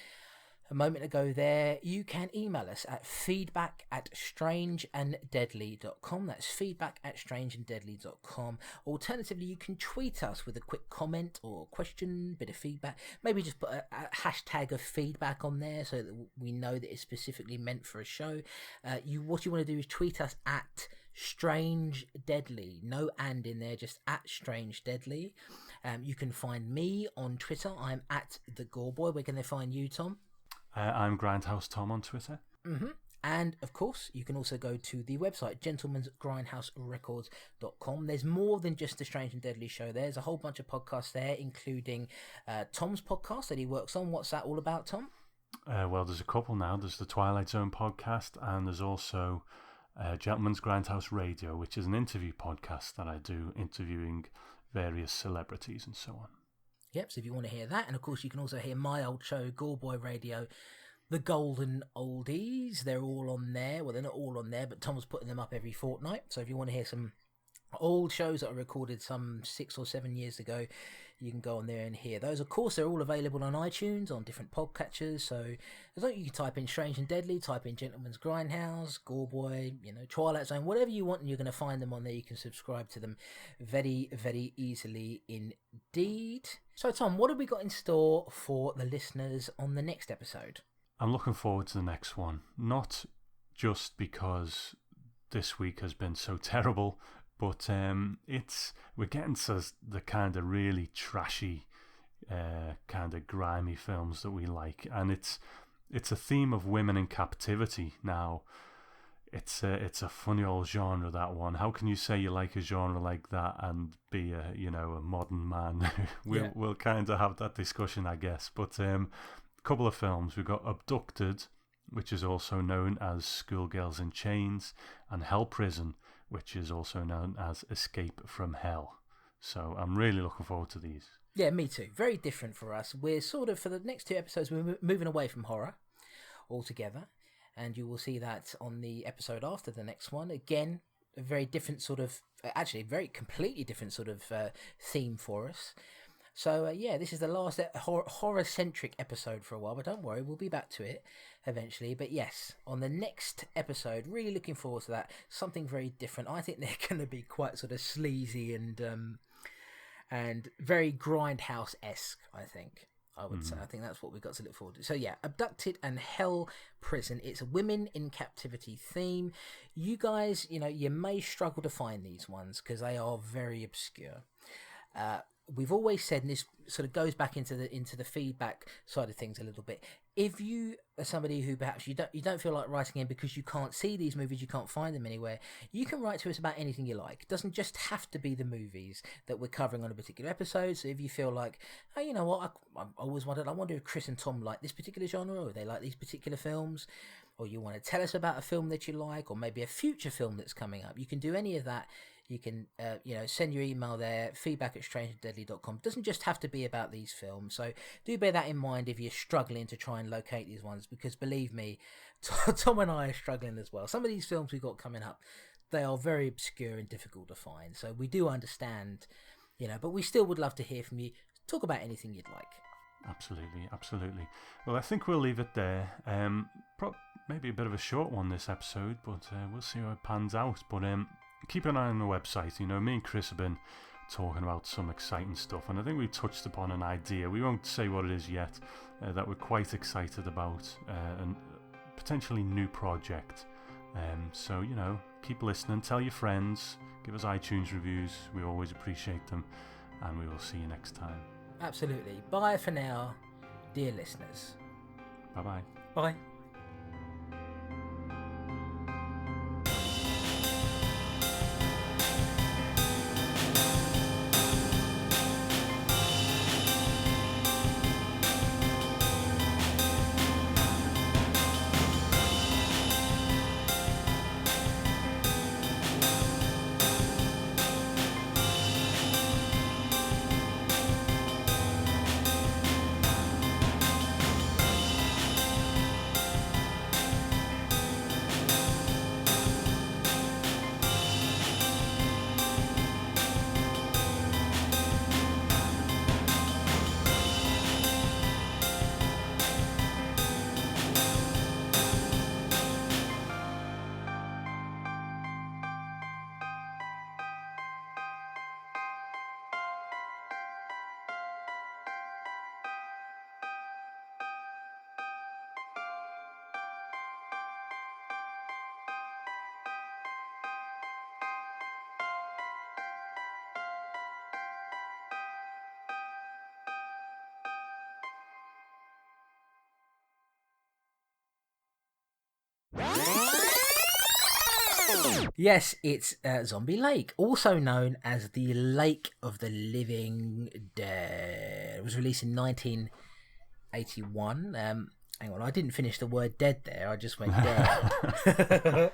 a moment ago there, you can email us at feedback@strangeanddeadly.com. That's feedback@strangeanddeadly.com. Alternatively, you can tweet us with a quick comment or question, bit of feedback. Maybe just put a hashtag of feedback on there so that we know that it's specifically meant for a show. What you want to do is tweet us at Strange Deadly, no and in there, just at Strange Deadly. You can find me on Twitter. I'm at the Gore Boy. Where can they find you, Tom? I'm Grindhouse Tom on Twitter. And of course, you can also go to the website gentleman'sgrindhouserecords.com. There's more than just the Strange and Deadly show. There's a whole bunch of podcasts there, including Tom's podcast that he works on. What's that all about, Tom? Well, there's a couple now. There's the Twilight Zone podcast, and there's also Gentleman's Grindhouse Radio, which is an interview podcast that I do, interviewing various celebrities and so on. Yep, so if you want to hear that, and of course you can also hear my old show, Gore Boy Radio, The Golden Oldies. They're all on there. Well, they're not all on there, but Tom's putting them up every fortnight. So if you want to hear some all shows that are recorded some 6 or 7 years ago. You can go on there and hear those. Of course, they're all available on iTunes, on different podcatchers. So as long as you can type in Strange and Deadly, type in Gentleman's Grindhouse, Goreboy, Twilight Zone, whatever you want, and you're going to find them on there. You can subscribe to them very, very easily indeed. So, Tom, what have we got in store for the listeners on the next episode? I'm looking forward to the next one. Not just because this week has been so terrible, but we're getting to the kind of really trashy, kind of grimy films that we like, and it's a theme of women in captivity. Now, it's a funny old genre, that one. How can you say you like a genre like that and be a modern man? We'll kind of have that discussion, I guess. But a couple of films. We've got Abducted, which is also known as Schoolgirls in Chains, and Hell Prison, which is also known as Escape from Hell. So I'm really looking forward to these. Yeah, me too. Very different for us. We're sort of, for the next 2 episodes, we're moving away from horror altogether. And you will see that on the episode after the next one. Again, a very different sort of, actually, very completely different sort of theme for us. So, this is the last horror-centric episode for a while. But don't worry, we'll be back to it eventually. But yes, on the next episode, really looking forward to that. Something very different. I think they're going to be quite sort of sleazy and very Grindhouse-esque, I think. I would say. I think that's what we've got to look forward to. So yeah, Abducted and Hell Prison. It's a women in captivity theme. You guys, you may struggle to find these ones because they are very obscure. We've always said, and this sort of goes back into the feedback side of things a little bit. If you are somebody who perhaps you don't feel like writing in because you can't see these movies, you can't find them anywhere, you can write to us about anything you like. It doesn't just have to be the movies that we're covering on a particular episode. So if you feel like, oh, you know what, I always wondered, I wonder if Chris and Tom like this particular genre, or they like these particular films, or you want to tell us about a film that you like, or maybe a future film that's coming up, you can do any of that. You can, send your email there, feedback@strangeanddeadly.com. It doesn't just have to be about these films. So do bear that in mind if you're struggling to try and locate these ones, because believe me, Tom and I are struggling as well. Some of these films we've got coming up, they are very obscure and difficult to find. So we do understand, but we still would love to hear from you. Talk about anything you'd like. Absolutely, absolutely. Well, I think we'll leave it there. Maybe a bit of a short one this episode, but we'll see how it pans out. But keep an eye on the website. Me and Chris have been talking about some exciting stuff, and I think we touched upon an idea. We won't say what it is yet, that we're quite excited about, and potentially new project. So, keep listening, tell your friends, give us iTunes reviews. We always appreciate them, and we will see you next time. Absolutely. Bye for now, dear listeners. Bye-bye. Bye. Yes, it's Zombie Lake, also known as the Lake of the Living Dead. It was released in 1981. Hang on, I didn't finish the word dead there. I just went dead.